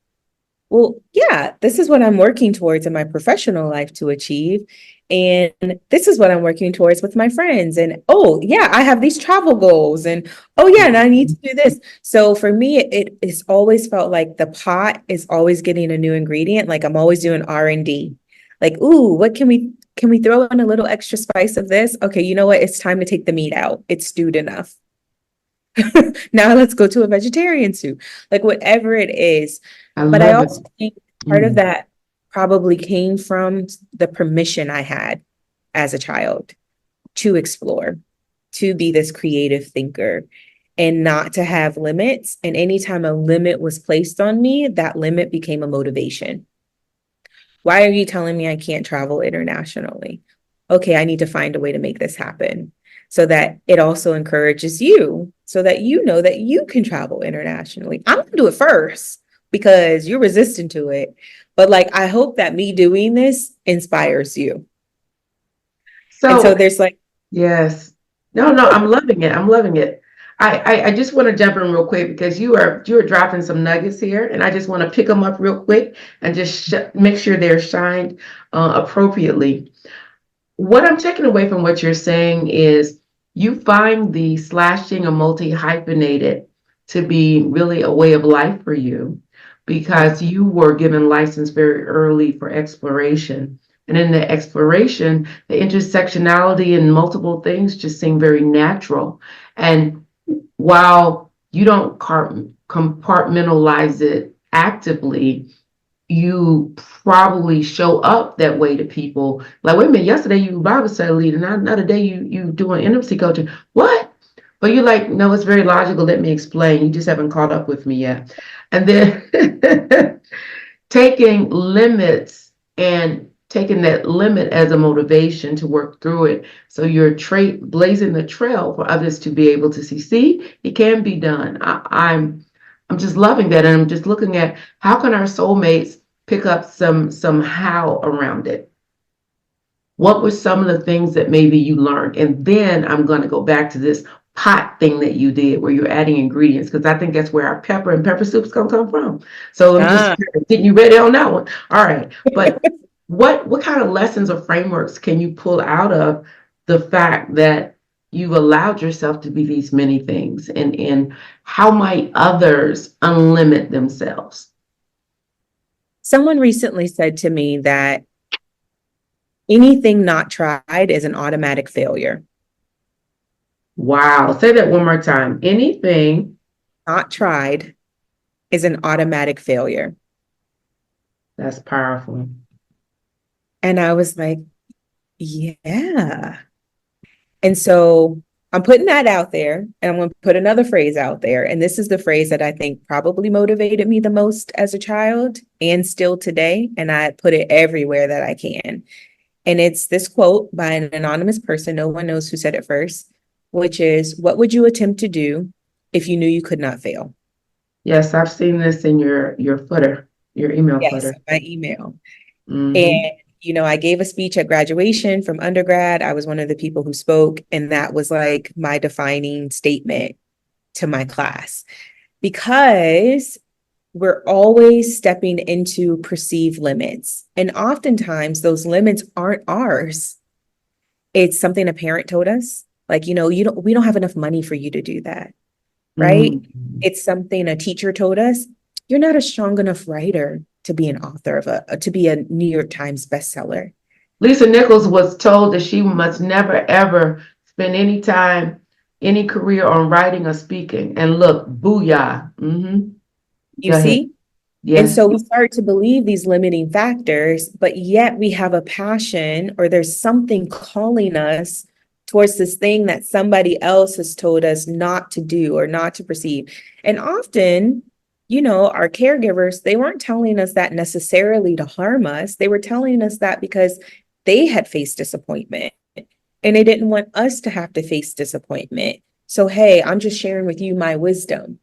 S3: well, yeah, this is what I'm working towards in my professional life to achieve. And this is what I'm working towards with my friends. And oh, yeah, I have these travel goals. And oh, yeah, and I need to do this. So for me, it's always felt like the pot is always getting a new ingredient. Like I'm always doing R&D. Like, ooh, what can we throw in a little extra spice of this? Okay, you know what? It's time to take the meat out. It's stewed enough. Now let's go to a vegetarian soup, like whatever it is.
S2: I
S3: But I
S2: love it.
S3: also think part of
S2: Mm.
S3: that probably came from the permission I had as a child to explore, to be this creative thinker and not to have limits. And anytime a limit was placed on me, that limit became a motivation. Why are you telling me I can't travel internationally? Okay, I need to find a way to make this happen so that it also encourages you so that you know that you can travel internationally. I'm going to do it first because you're resistant to it. But like, I hope that me doing this inspires you. And so
S2: So,
S3: there's like,
S2: yes. No, no, I'm loving it. I'm loving it. I just want to jump in real quick because you are dropping some nuggets here, and I just want to pick them up real quick and just make sure they're shined appropriately. What I'm taking away from what you're saying is you find the slashing or multi-hyphenated to be really a way of life for you because you were given license very early for exploration. And in the exploration, the intersectionality and multiple things just seem very natural. And while you don't compartmentalize it actively, you probably show up that way to people. Like, wait a minute, yesterday you Bible study leader, now another day you doing intimacy coaching. What? But you're like, no, it's very logical. Let me explain. You just haven't caught up with me yet. And then taking limits and taking that limit as a motivation to work through it. So you're blazing the trail for others to be able to see, it can be done. I'm just loving that. And I'm just looking at how can our soulmates pick up some how around it. What were some of the things that maybe you learned? And then I'm going to go back to this pot thing that you did where you're adding ingredients because I think that's where our pepper and pepper soup's going to come from. So I'm just
S3: ah,
S2: kind of getting you ready on that one. All right. But what kind of lessons or frameworks can you pull out of the fact that you've allowed yourself to be these many things and how might others unlimit themselves?
S3: someone recently said to me that anything not tried is an automatic failure.
S2: Wow. Say that one more time. Anything.
S3: Not tried is an automatic failure.
S2: That's powerful.
S3: And I was like, yeah. And so I'm putting that out there, and I'm going to put another phrase out there. And this is the phrase that I think probably motivated me the most as a child and still today. And I put it everywhere that I can. And it's this quote by an anonymous person. No one knows who said it first, which is, what would you attempt to do if you knew you could not fail?
S2: Yes, I've seen this in your footer, your email
S3: Yes,
S2: footer.
S3: my email.
S2: Mm-hmm.
S3: And, I gave a speech at graduation from undergrad. I was one of the people who spoke, and that was like my defining statement to my class, because we're always stepping into perceived limits. And oftentimes those limits aren't ours. It's something a parent told us, like, we don't have enough money for you to do that, right?
S2: Mm-hmm.
S3: It's something a teacher told us, you're not a strong enough writer to be an author to be a New York Times bestseller.
S2: Lisa Nichols was told that she must never ever spend any time, any career on writing or speaking. And look, booyah. Mm-hmm.
S3: You
S2: Go ahead.
S3: see? And
S2: Yes.
S3: so we start to believe these limiting factors, but yet we have a passion, or there's something calling us towards this thing that somebody else has told us not to do or not to perceive. And often, our caregivers, they weren't telling us that necessarily to harm us. They were telling us that because they had faced disappointment and they didn't want us to have to face disappointment. So, hey, I'm just sharing with you my wisdom.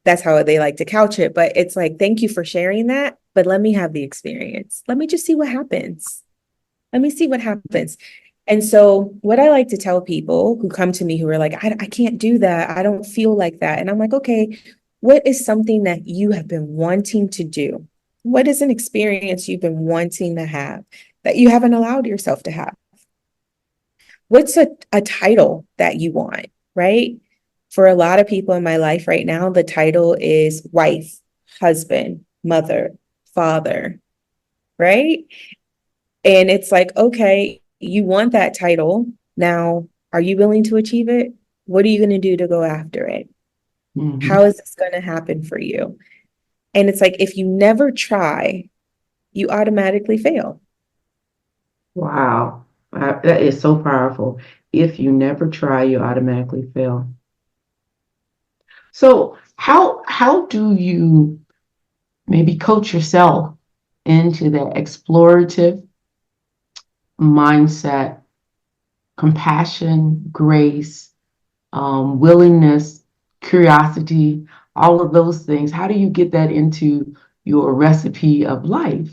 S3: That's how they like to couch it. But it's like, thank you for sharing that, but let me have the experience. Let me just see what happens. Let me see what happens. And so what I like to tell people who come to me who are like, I can't do that. I don't feel like that. And I'm like, okay, what is something that you have been wanting to do? What is an experience you've been wanting to have that you haven't allowed yourself to have? What's a title that you want, right? For a lot of people in my life right now, the title is wife, husband, mother, father, right? And it's like, okay, you want that title. Now, are you willing to achieve it? What are you going to do to go after it?
S2: Mm-hmm.
S3: How is this going to happen for you? And it's like, if you never try, you automatically fail.
S2: Wow. That is so powerful. If you never try, you automatically fail. So how do you maybe coach yourself into that explorative mindset, compassion, grace, willingness, curiosity, all of those things? How do you get that into your recipe of life?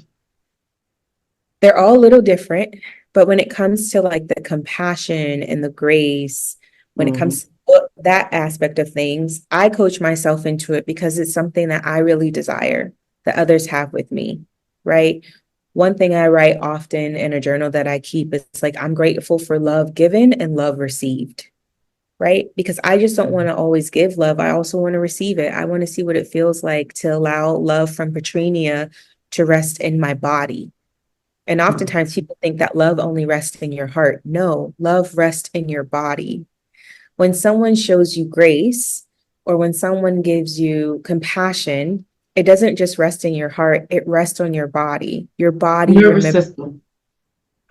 S3: They're all a little different, but when it comes to like the compassion and the grace, when it
S2: Mm-hmm.
S3: comes to that aspect of things, I coach myself into it because it's something that I really desire that others have with me, right? One thing I write often in a journal that I keep is like, I'm grateful for love given and love received, right? Because I just don't want to always give love. I also want to receive it. I want to see what it feels like to allow love from Patrenia to rest in my body. And oftentimes people think that love only rests in your heart. No, love rests in your body. When someone shows you grace or when someone gives you compassion, it doesn't just rest in your heart, it rests on your body. Your body
S2: Nervous
S3: remembers.
S2: system.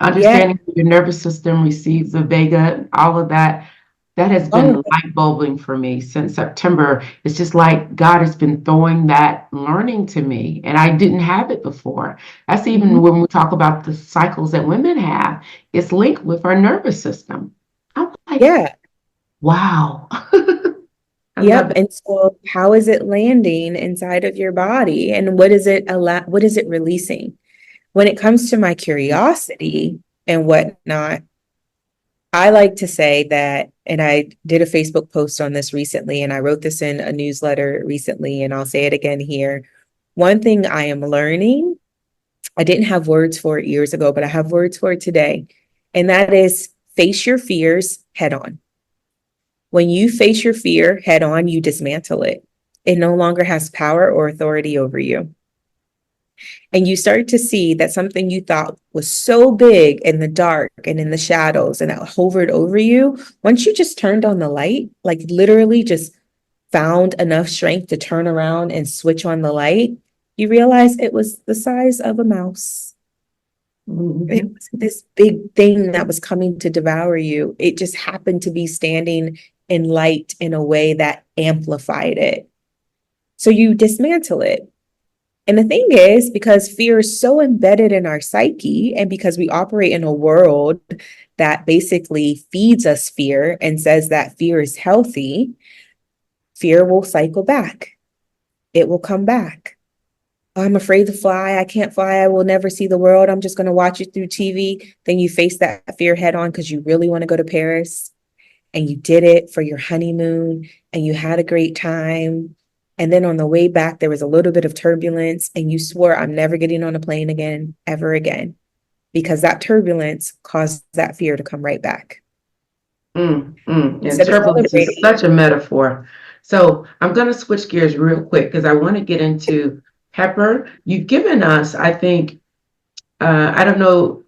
S3: Yeah.
S2: Understanding your nervous system receives the vega, all of that. That has been
S3: Oh,
S2: light bulbing for me since September. It's just like God has been throwing that learning to me, and I didn't have it before. That's even when we talk about the cycles that women have, it's linked with our nervous system. I'm like,
S3: yeah.
S2: wow. I love
S3: Yep.
S2: it.
S3: And so how is it landing inside of your body? And what is it releasing? When it comes to my curiosity and whatnot, I like to say that, and I did a Facebook post on this recently, and I wrote this in a newsletter recently, and I'll say it again here. One thing I am learning, I didn't have words for it years ago, but I have words for it today. And that is face your fears head on. When you face your fear head on, you dismantle it. It no longer has power or authority over you. And you start to see that something you thought was so big in the dark and in the shadows and that hovered over you, once you just turned on the light, like literally just found enough strength to turn around and switch on the light, you realize it was the size of a mouse. It
S2: Mhm.
S3: wasn't this big thing that was coming to devour you. It just happened to be standing in light in a way that amplified it. So you dismantle it. And the thing is, because fear is so embedded in our psyche, and because we operate in a world that basically feeds us fear and says that fear is healthy, fear will cycle back. It will come back. I'm afraid to fly. I can't fly. I will never see the world. I'm just going to watch it through TV. Then you face that fear head on because you really want to go to Paris and you did it for your honeymoon and you had a great time. And then on the way back, there was a little bit of turbulence and you swore, I'm never getting on a plane again, ever again, because that turbulence caused that fear to come right back.
S2: And
S3: Instead of
S2: turbulence is
S3: celebrating,
S2: such a metaphor. So I'm going to switch gears real quick because I want to get into Pepper. You've given us, I think, I don't know.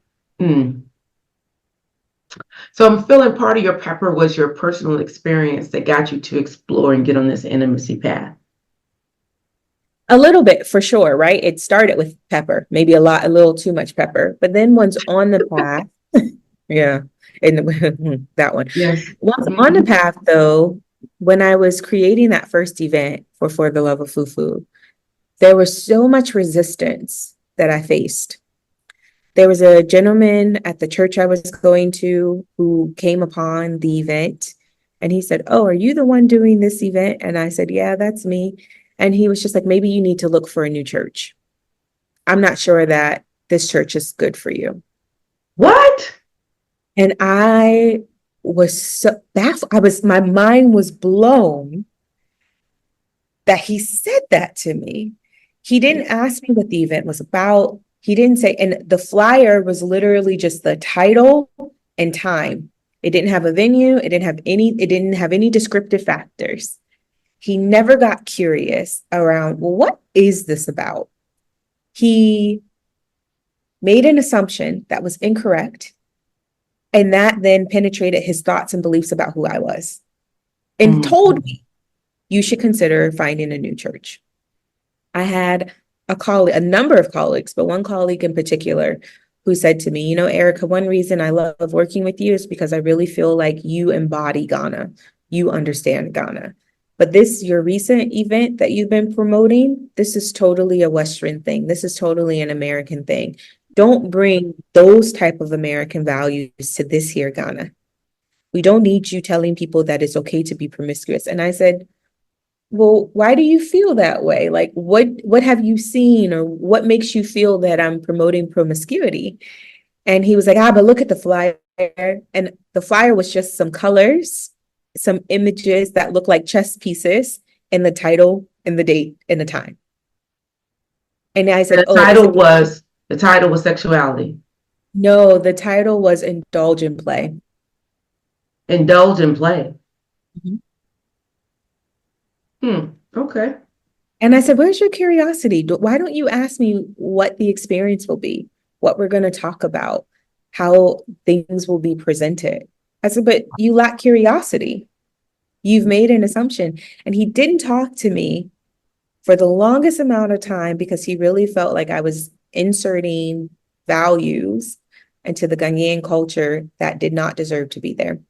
S2: So I'm feeling part of your Pepper was your personal experience that got you to explore and get on this intimacy path.
S3: a little bit for sure, right? It started with pepper, maybe a little too much pepper, but then once on the path, yeah, and that one.
S2: Yes.
S3: Once on the
S2: Mhm.
S3: path, though, when I was creating that first event for the love of fufu, there was so much resistance that I faced. There was a gentleman at the church I was going to who came upon the event and he said, "Oh, are you the one doing this event?" And I said, "Yeah, that's me." And he was just like, "Maybe you need to look for a new church. I'm not sure that this church is good for you."
S2: What?
S3: And I was so baffled. My mind was blown that he said that to me. He didn't ask me what the event was about. He didn't say, and the flyer was literally just the title and time. It didn't have a venue. It didn't have any descriptive factors. He never got curious around, well, what is this about? He made an assumption that was incorrect. And that then penetrated his thoughts and beliefs about who I was and told
S2: Mhm.
S3: me, you should consider finding a new church. I had a number of colleagues, but one colleague in particular who said to me, Erica, one reason I love working with you is because I really feel like you embody Ghana. You understand Ghana. But your recent event that you've been promoting, this is totally a Western thing. This is totally an American thing. Don't bring those type of American values to this here Ghana. We don't need you telling people that it's okay to be promiscuous. And I said, well, why do you feel that way? Like, what have you seen, or what makes you feel that I'm promoting promiscuity? And he was like, but look at the flyer. And the flyer was just some colors, some images that look like chess pieces, and the title and the date and the time. And I
S2: And
S3: said, oh,
S2: the title was sexuality.
S3: no, the title was Indulge in Play.
S2: Indulge and play.
S3: Mhm.
S2: Okay.
S3: And I said, where's your curiosity? Why don't you ask me what the experience will be, what we're going to talk about, how things will be presented? I said, but you lack curiosity. You've made an assumption. And he didn't talk to me for the longest amount of time because he really felt like I was inserting values into the Ghanaian culture that did not deserve to be there.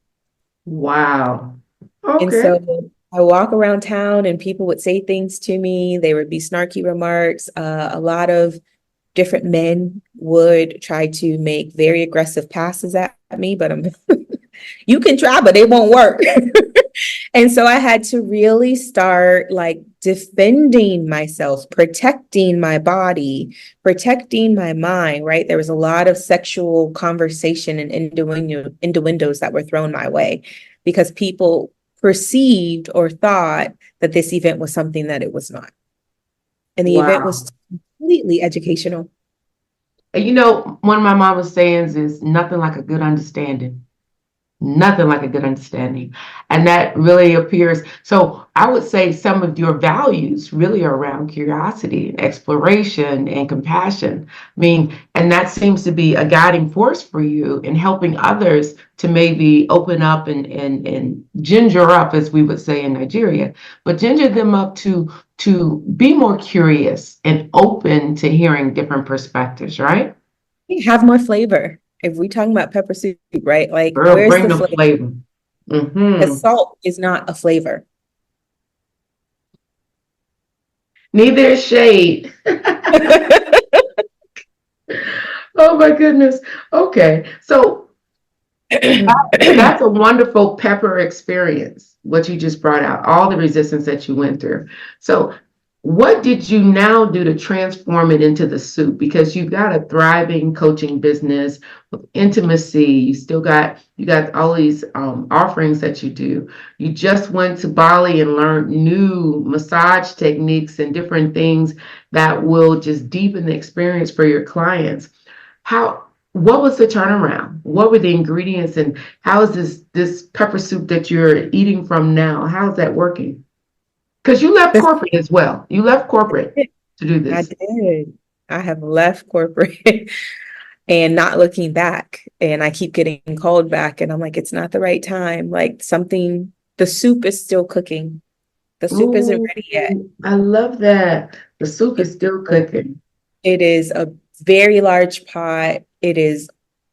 S2: Wow.
S3: And
S2: Okay.
S3: so I walk around town and people would say things to me. There would be snarky remarks. A lot of different men would try to make very aggressive passes at me, but you can try, but it won't work. And so I had to really start like defending myself, protecting my body, protecting my mind, right? There was a lot of sexual conversation and innuendos that were thrown my way because people perceived or thought that this event was something that it was not. And the event
S2: Wow.
S3: was completely educational.
S2: And one of my mama's sayings is nothing like a good understanding. Nothing like a good understanding. And that really appears. So I would say some of your values really are around curiosity and exploration and compassion. I mean, and that seems to be a guiding force for you in helping others to maybe open up and ginger up, as we would say in Nigeria, but ginger them up to be more curious and open to hearing different perspectives, right?
S3: Have more flavor. If we're talking about pepper soup, right? Like,
S2: Girl,
S3: where's
S2: bring
S3: the
S2: the
S3: flavor?
S2: flavor.
S3: Because salt is not a flavor.
S2: Neither is shade. Oh my goodness. Okay. So that's a wonderful pepper experience, what you just brought out, all the resistance that you went through. So, what did you now do to transform it into the soup? Because you've got a thriving coaching business with intimacy. You got all these offerings that you do. You just went to Bali and learned new massage techniques and different things that will just deepen the experience for your clients. How what was the turnaround? What were the ingredients, and how is this pepper soup that you're eating from now? How's that working? Because you left
S3: This-
S2: corporate as well. You left corporate to do
S3: I
S2: this.
S3: did. I have left corporate and not looking back. And I keep getting called back, and I'm like, it's not the right time. Like, the soup is still cooking. The soup isn't
S2: Ooh,
S3: ready yet.
S2: I love that. The soup
S3: It's
S2: is still
S3: still-
S2: cooking.
S3: It is a very large pot. It is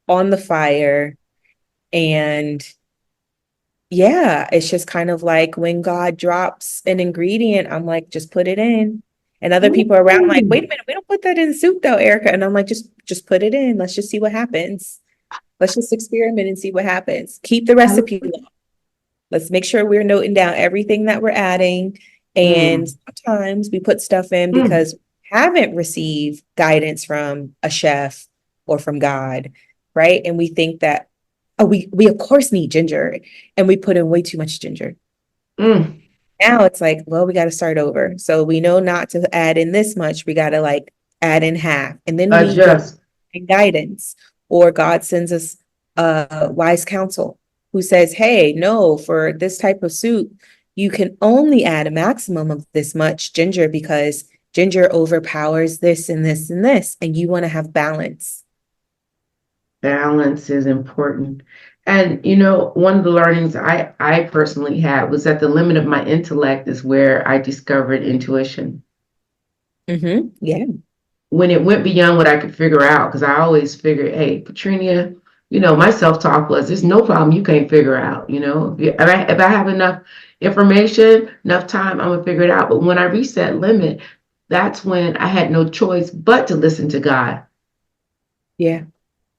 S3: on the fire. And yeah, it's just kind of like when God drops an ingredient, I'm like, just put it in. And other people around like,
S2: Ooh,
S3: wait a minute, we don't put that in soup though, Erica. And I'm like, just put it in. Let's just see what happens. Let's just experiment and see what happens. Keep the
S2: I love
S3: recipe low. Let's make sure we're noting down everything that we're adding. And
S2: mm,
S3: sometimes we put stuff in
S2: mm,
S3: because we haven't received guidance from a chef or from God, right? And we think that, oh, we of course need ginger, and we put in way too much ginger.
S2: mm.
S3: Now it's like, well, we got to start over. So we know not to add in this much. We got to like add in half. And then we go
S2: Adjust.
S3: and guidance, or God sends us a wise counsel who says, hey, no, for this type of soup, you can only add a maximum of this much ginger because ginger overpowers this and this and this, and you want to have balance.
S2: Balance is important. And one of the learnings I personally had was that the limit of my intellect is where I discovered intuition.
S3: Yeah.
S2: When it went beyond what I could figure out, because I always figured, hey, Patrenia, my self-talk was, there's no problem you can't figure out. If I have enough information, enough time, I'm gonna figure it out. But when I reached that limit, that's when I had no choice but to listen to God.
S3: Yeah.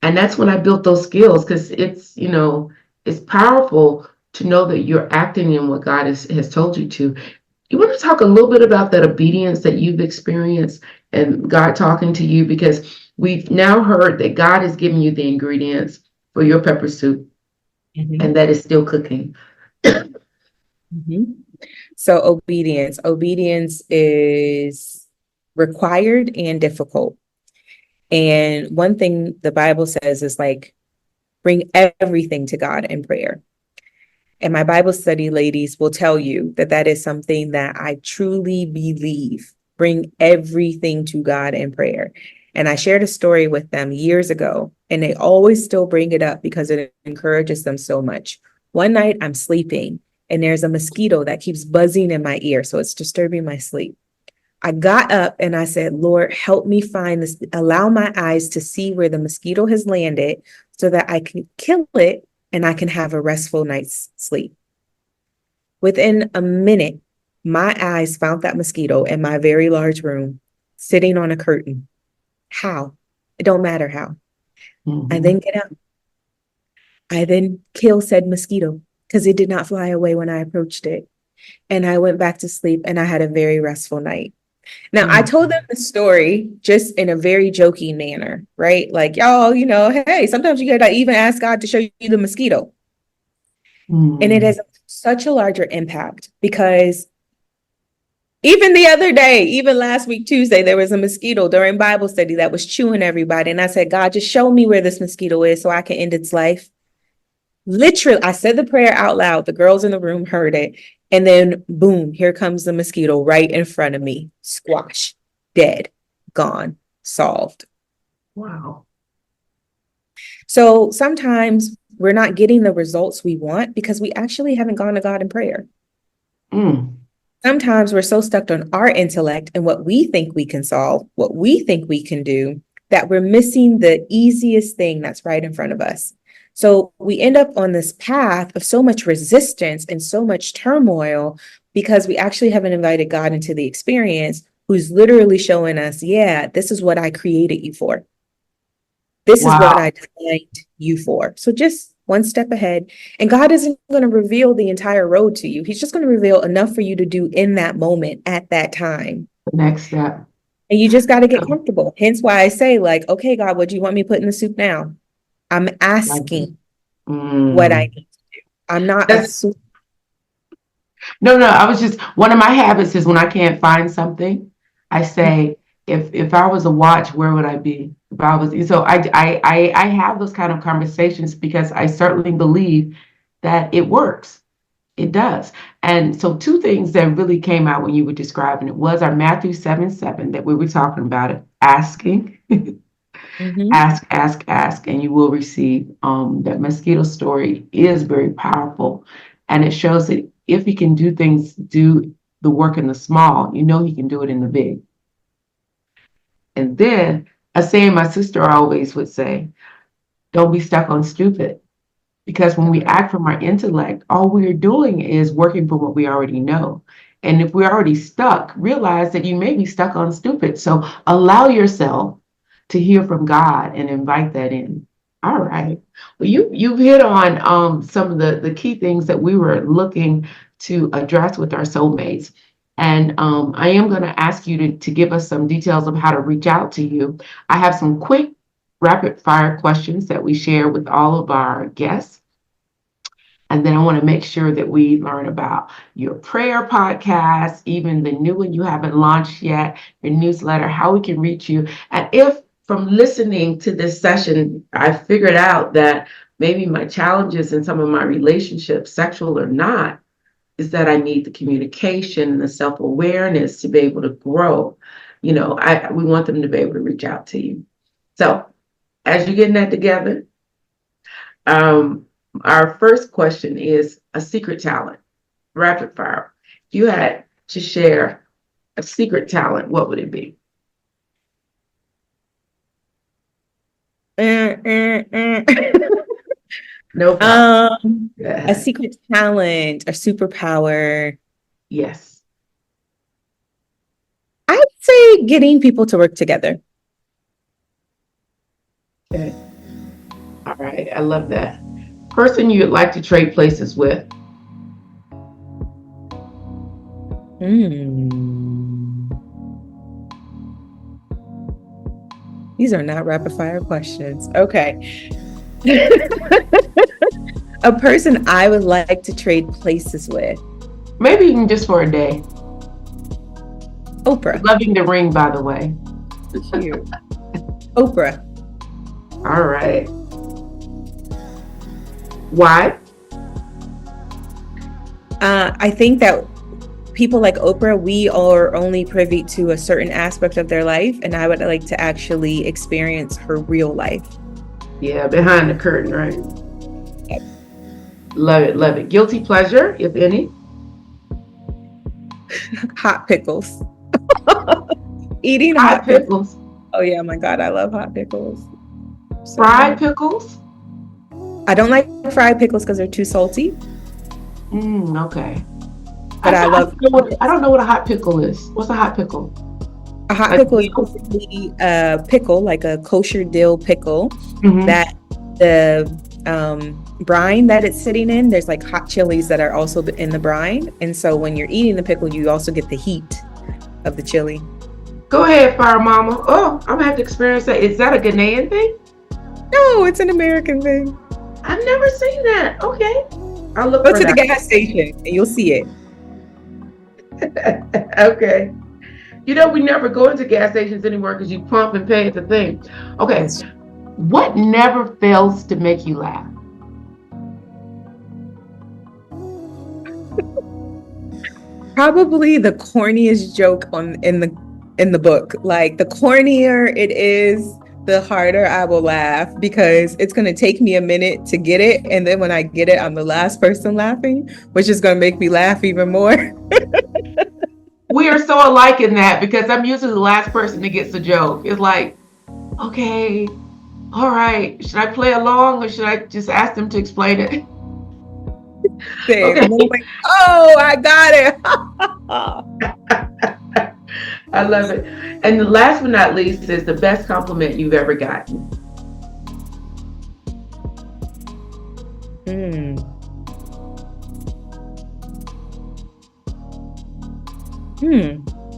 S2: And that's when I built those skills, because it's powerful to know that you're acting in what God has told you to. You want to talk a little bit about that obedience that you've experienced and God talking to you? Because we've now heard that God has given you the ingredients for your pepper soup,
S3: Mhm.
S2: and that is still cooking.
S3: Mhm. So obedience is required and difficult. And one thing the Bible says is like, bring everything to God in prayer. And my Bible study ladies will tell you that that is something that I truly believe. Bring everything to God in prayer. And I shared a story with them years ago, and they always still bring it up because it encourages them so much. One night I'm sleeping, and there's a mosquito that keeps buzzing in my ear, so it's disturbing my sleep. I got up and I said, Lord, help me find this, allow my eyes to see where the mosquito has landed so that I can kill it and I can have a restful night's sleep. Within a minute, my eyes found that mosquito in my very large room, sitting on a curtain. How? It don't matter how. I
S2: Mhm.
S3: then get up. I then kill said mosquito because it did not fly away when I approached it. And I went back to sleep and I had a very restful night. Now, I
S2: Mm.
S3: told them the story just in a very joking manner, right? Like, y'all, hey, sometimes you gotta even ask God to show you the mosquito. And it
S2: Mm.
S3: has such a larger impact because even the other day, even last week, Tuesday, there was a mosquito during Bible study that was chewing everybody. And I said, God, just show me where this mosquito is so I can end its life. Literally, I said the prayer out loud. The girls in the room heard it. And then, boom, here comes the mosquito right in front of me. Squash, dead, gone, solved.
S2: Wow.
S3: So sometimes we're not getting the results we want because we actually haven't gone to God in prayer.
S2: Mm.
S3: Sometimes we're so stuck on our intellect and what we think we can solve, what we think we can do, that we're missing the easiest thing that's right in front of us. So we end up on this path of so much resistance and so much turmoil because we actually haven't invited God into the experience, who's literally showing us, yeah, this is what I created you for. This is what
S2: Wow.
S3: I designed you for. So just one step ahead. And God isn't going to reveal the entire road to you. He's just going to reveal enough for you to do in that moment at that time.
S2: The next step.
S3: And you just got to get comfortable. Hence why I say, like, okay, God, what do you want me to put in the soup now? I'm asking what I need to do. I'm not assuming.
S2: No, I was just, one of my habits is when I can't find something, I say, if I was a watch, where would I be? If I was, so I have those kind of conversations because I certainly believe that it works. It does. And so two things that really came out when you were describing it was our Matthew 7:7 that we were talking about it, asking. Ask, and you will receive. That mosquito story is very powerful. And it shows that if he can do the work in the small, he can do it in the big. And then a saying my sister always would say, don't be stuck on stupid. Because when we act from our intellect, all we are doing is working from what we already know. And if we're already stuck, realize that you may be stuck on stupid. So allow yourself to hear from God and invite that in. All right. Well, you've hit on some of the key things that we were looking to address with our soulmates. And I am going to ask you to give us some details of how to reach out to you. I have some quick rapid fire questions that we share with all of our guests. And then I want to make sure that we learn about your prayer podcast, even the new one you haven't launched yet, your newsletter, how we can reach you. And if from listening to this session, I figured out that maybe my challenges in some of my relationships, sexual or not, is that I need the communication and the self-awareness to be able to grow. We want them to be able to reach out to you. So as you're getting that together, our first question is a secret talent, rapid fire. If you had to share a secret talent, what would it be? No problem.
S3: A secret talent, a superpower.
S2: Yes.
S3: I'd say getting people to work together.
S2: Okay. All right. I love that. Person you'd like to trade places with?
S3: These are not rapid fire questions. Okay. A person I would like to trade places with.
S2: Maybe even just for a day.
S3: Oprah.
S2: Loving the ring, by the way.
S3: Cute. Oprah.
S2: All right. Why?
S3: I think that people like Oprah, we are only privy to a certain aspect of their life, and I would like to actually experience her real life.
S2: Yeah, behind the curtain, right?
S3: Yep.
S2: Love it, love it. Guilty pleasure, if any?
S3: Hot pickles. Eating
S2: hot pickles.
S3: Oh yeah, my God, I love hot pickles.
S2: So fried pickles?
S3: I don't like fried pickles because they're too salty.
S2: Okay.
S3: But I
S2: don't know what a hot pickle is. What's a hot pickle?
S3: A hot pickle is basically a pickle, like a kosher dill pickle, that the brine that it's sitting in, there's like hot chilies that are also in the brine. And so when you're eating the pickle, you also get the heat of the chili.
S2: Go ahead, Fire Mama. Oh, I'm gonna have to experience that. Is that a Ghanaian thing?
S3: No, it's an American thing.
S2: I've never seen that. Okay. I'll look
S3: Go to the gas station and you'll see it.
S2: Okay. We never go into gas stations anymore because you pump and pay at the thing. Okay. What never fails to make you laugh?
S3: Probably the corniest joke in the book. Like, the cornier it is, the harder I will laugh, because it's going to take me a minute to get it. And then when I get it, I'm the last person laughing, which is going to make me laugh even more.
S2: We are so alike in that, because I'm usually the last person that gets the joke. It's like, okay, all right, should I play along or should I just ask them to explain it?
S3: Same.
S2: Okay.
S3: And then I'm like, oh, I got it.
S2: I love it. And the last but not least is the best compliment you've ever gotten.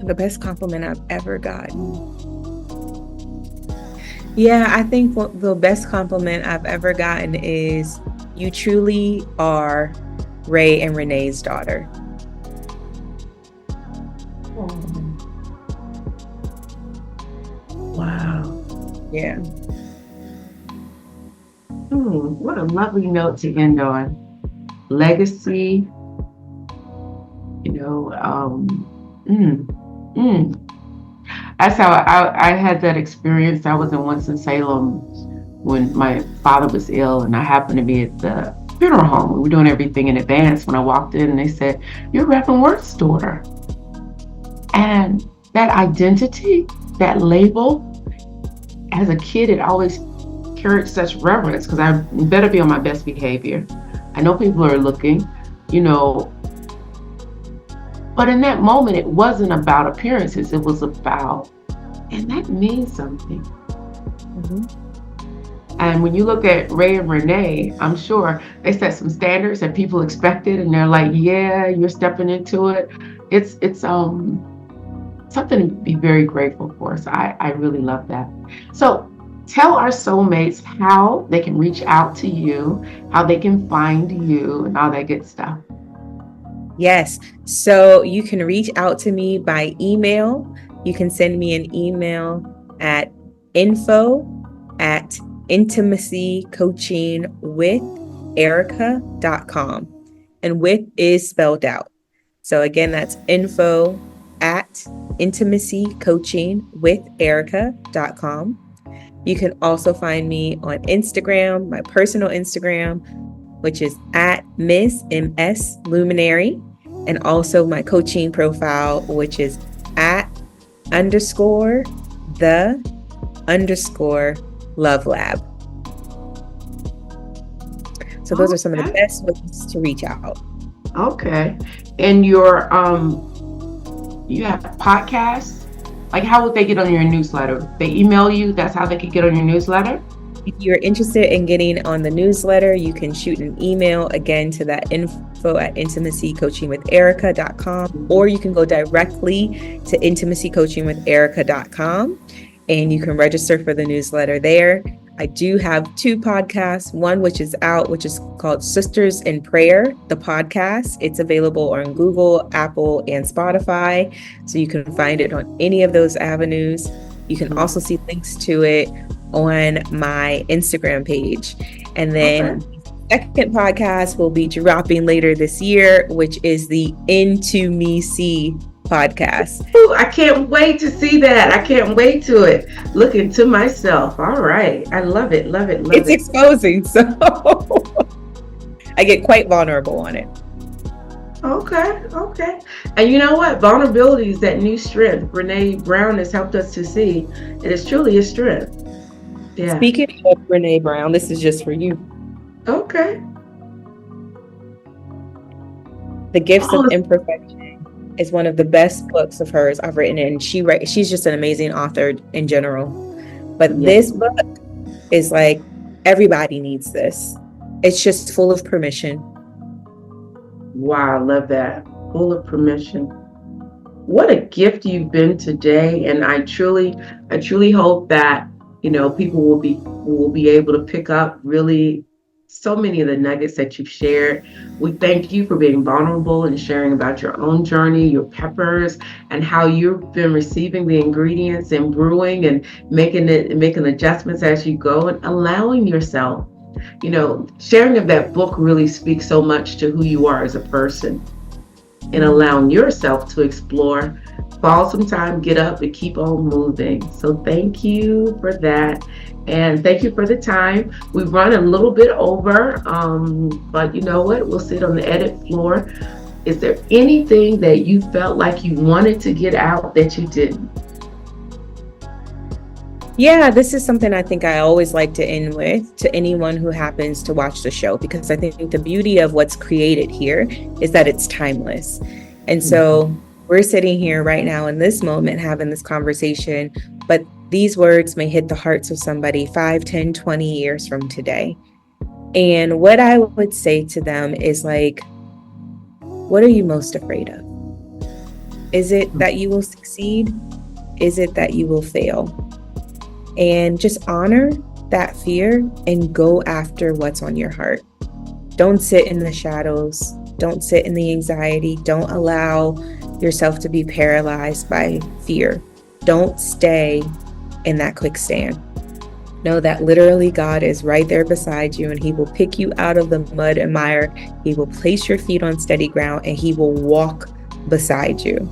S3: The best compliment I've ever gotten. Yeah, I think the best compliment I've ever gotten is you truly are Ray and Renee's daughter.
S2: Wow.
S3: Yeah.
S2: What a lovely note to end on. Legacy, you know, that's how I had that experience. I was in Winston-Salem when my father was ill, and I happened to be at the funeral home. We were doing everything in advance. When I walked in, and they said, "You're Reverend Werts' daughter." And that identity, that label, as a kid, it always carried such reverence because I better be on my best behavior. I know people are looking, you know. But in that moment, it wasn't about appearances. It was about, and that means something. And when you look at Ray and Renee, I'm sure they set some standards that people expected, and they're like, "Yeah, you're stepping into it." It's something to be very grateful for. So I really love that. So tell our soulmates how they can reach out to you, how they can find you, and all that good stuff.
S3: Yes. So you can reach out to me by email. You can send me an email at info@intimacycoachingwitherica.com. And with is spelled out. So again, that's info@intimacycoachingwitherica.com. You can also find me on Instagram, my personal Instagram, which is at Miss MS Luminary, and also my coaching profile, which is @_the_Love Lab. So those are some of the best ways to reach out.
S2: Okay. And your you have podcasts? Like, how would they get on your newsletter? They email you, that's how they could get on your newsletter?
S3: If you're interested in getting on the newsletter, you can shoot an email again to that info@intimacycoachingwitherica.com, or you can go directly to intimacycoachingwitherica.com and you can register for the newsletter there. I do have 2 podcasts, one which is out, which is called Sisters in Prayer, the podcast. It's available on Google, Apple, and Spotify. So you can find it on any of those avenues. You can also see links to it on my Instagram page. And then the second podcast will be dropping later this year, which is the Into Me See podcast.
S2: Ooh, I can't wait to see that. I can't wait to it. Look into myself. All right. I love it. Love it. Love
S3: it's
S2: it.
S3: Exposing. So I get quite vulnerable on it.
S2: Okay. And you know what? Vulnerability is that new strength. Brene Brown has helped us to see. It is truly a strength. Yeah.
S3: Speaking of Brene Brown, this is just for you.
S2: Okay.
S3: The Gifts of Imperfection is one of the best books of hers I've written, and she's just an amazing author in general. But this book is like, everybody needs this. It's just full of permission.
S2: Wow, I love that. Full of permission. What a gift you've been today, and I truly hope that people will be able to pick up really so many of the nuggets that you've shared. We thank you for being vulnerable and sharing about your own journey, your peppers, and how you've been receiving the ingredients and brewing and making adjustments as you go, and allowing yourself, sharing of that book really speaks so much to who you are as a person, and allowing yourself to explore, fall some time, get up, and keep on moving. So thank you for that. And thank you for the time. We've run a little bit over, but you know what? We'll sit on the edit floor. Is there anything that you felt like you wanted to get out that you didn't?
S3: Yeah, this is something I think I always like to end with to anyone who happens to watch the show, because I think the beauty of what's created here is that it's timeless. And so we're sitting here right now in this moment having this conversation, but these words may hit the hearts of somebody 5, 10, 20 years from today. And what I would say to them is like, what are you most afraid of? Is it that you will succeed? Is it that you will fail? And just honor that fear and go after what's on your heart. Don't sit in the shadows. Don't sit in the anxiety. Don't allow yourself to be paralyzed by fear. Don't stay in that quicksand. Know that literally God is right there beside you, and he will pick you out of the mud and mire. He will place your feet on steady ground, and he will walk beside you.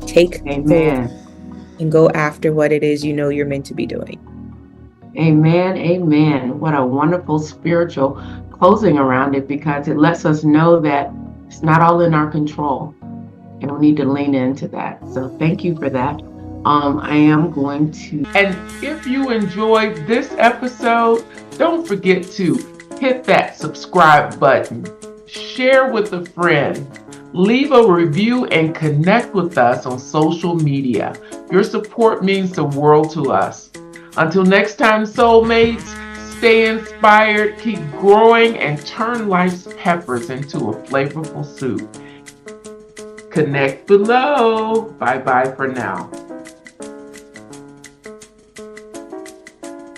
S3: Take
S2: Amen.
S3: and go after what it is you know you're meant to be doing.
S2: Amen. Amen. What a wonderful spiritual closing around it, because it lets us know that it's not all in our control, and we need to lean into that. So thank you for that. I am going to. And if you enjoyed this episode, don't forget to hit that subscribe button, share with a friend, leave a review, and connect with us on social media. Your support means the world to us. Until next time, soulmates, stay inspired, keep growing, and turn life's peppers into a flavorful soup. Connect below. Bye-bye for now.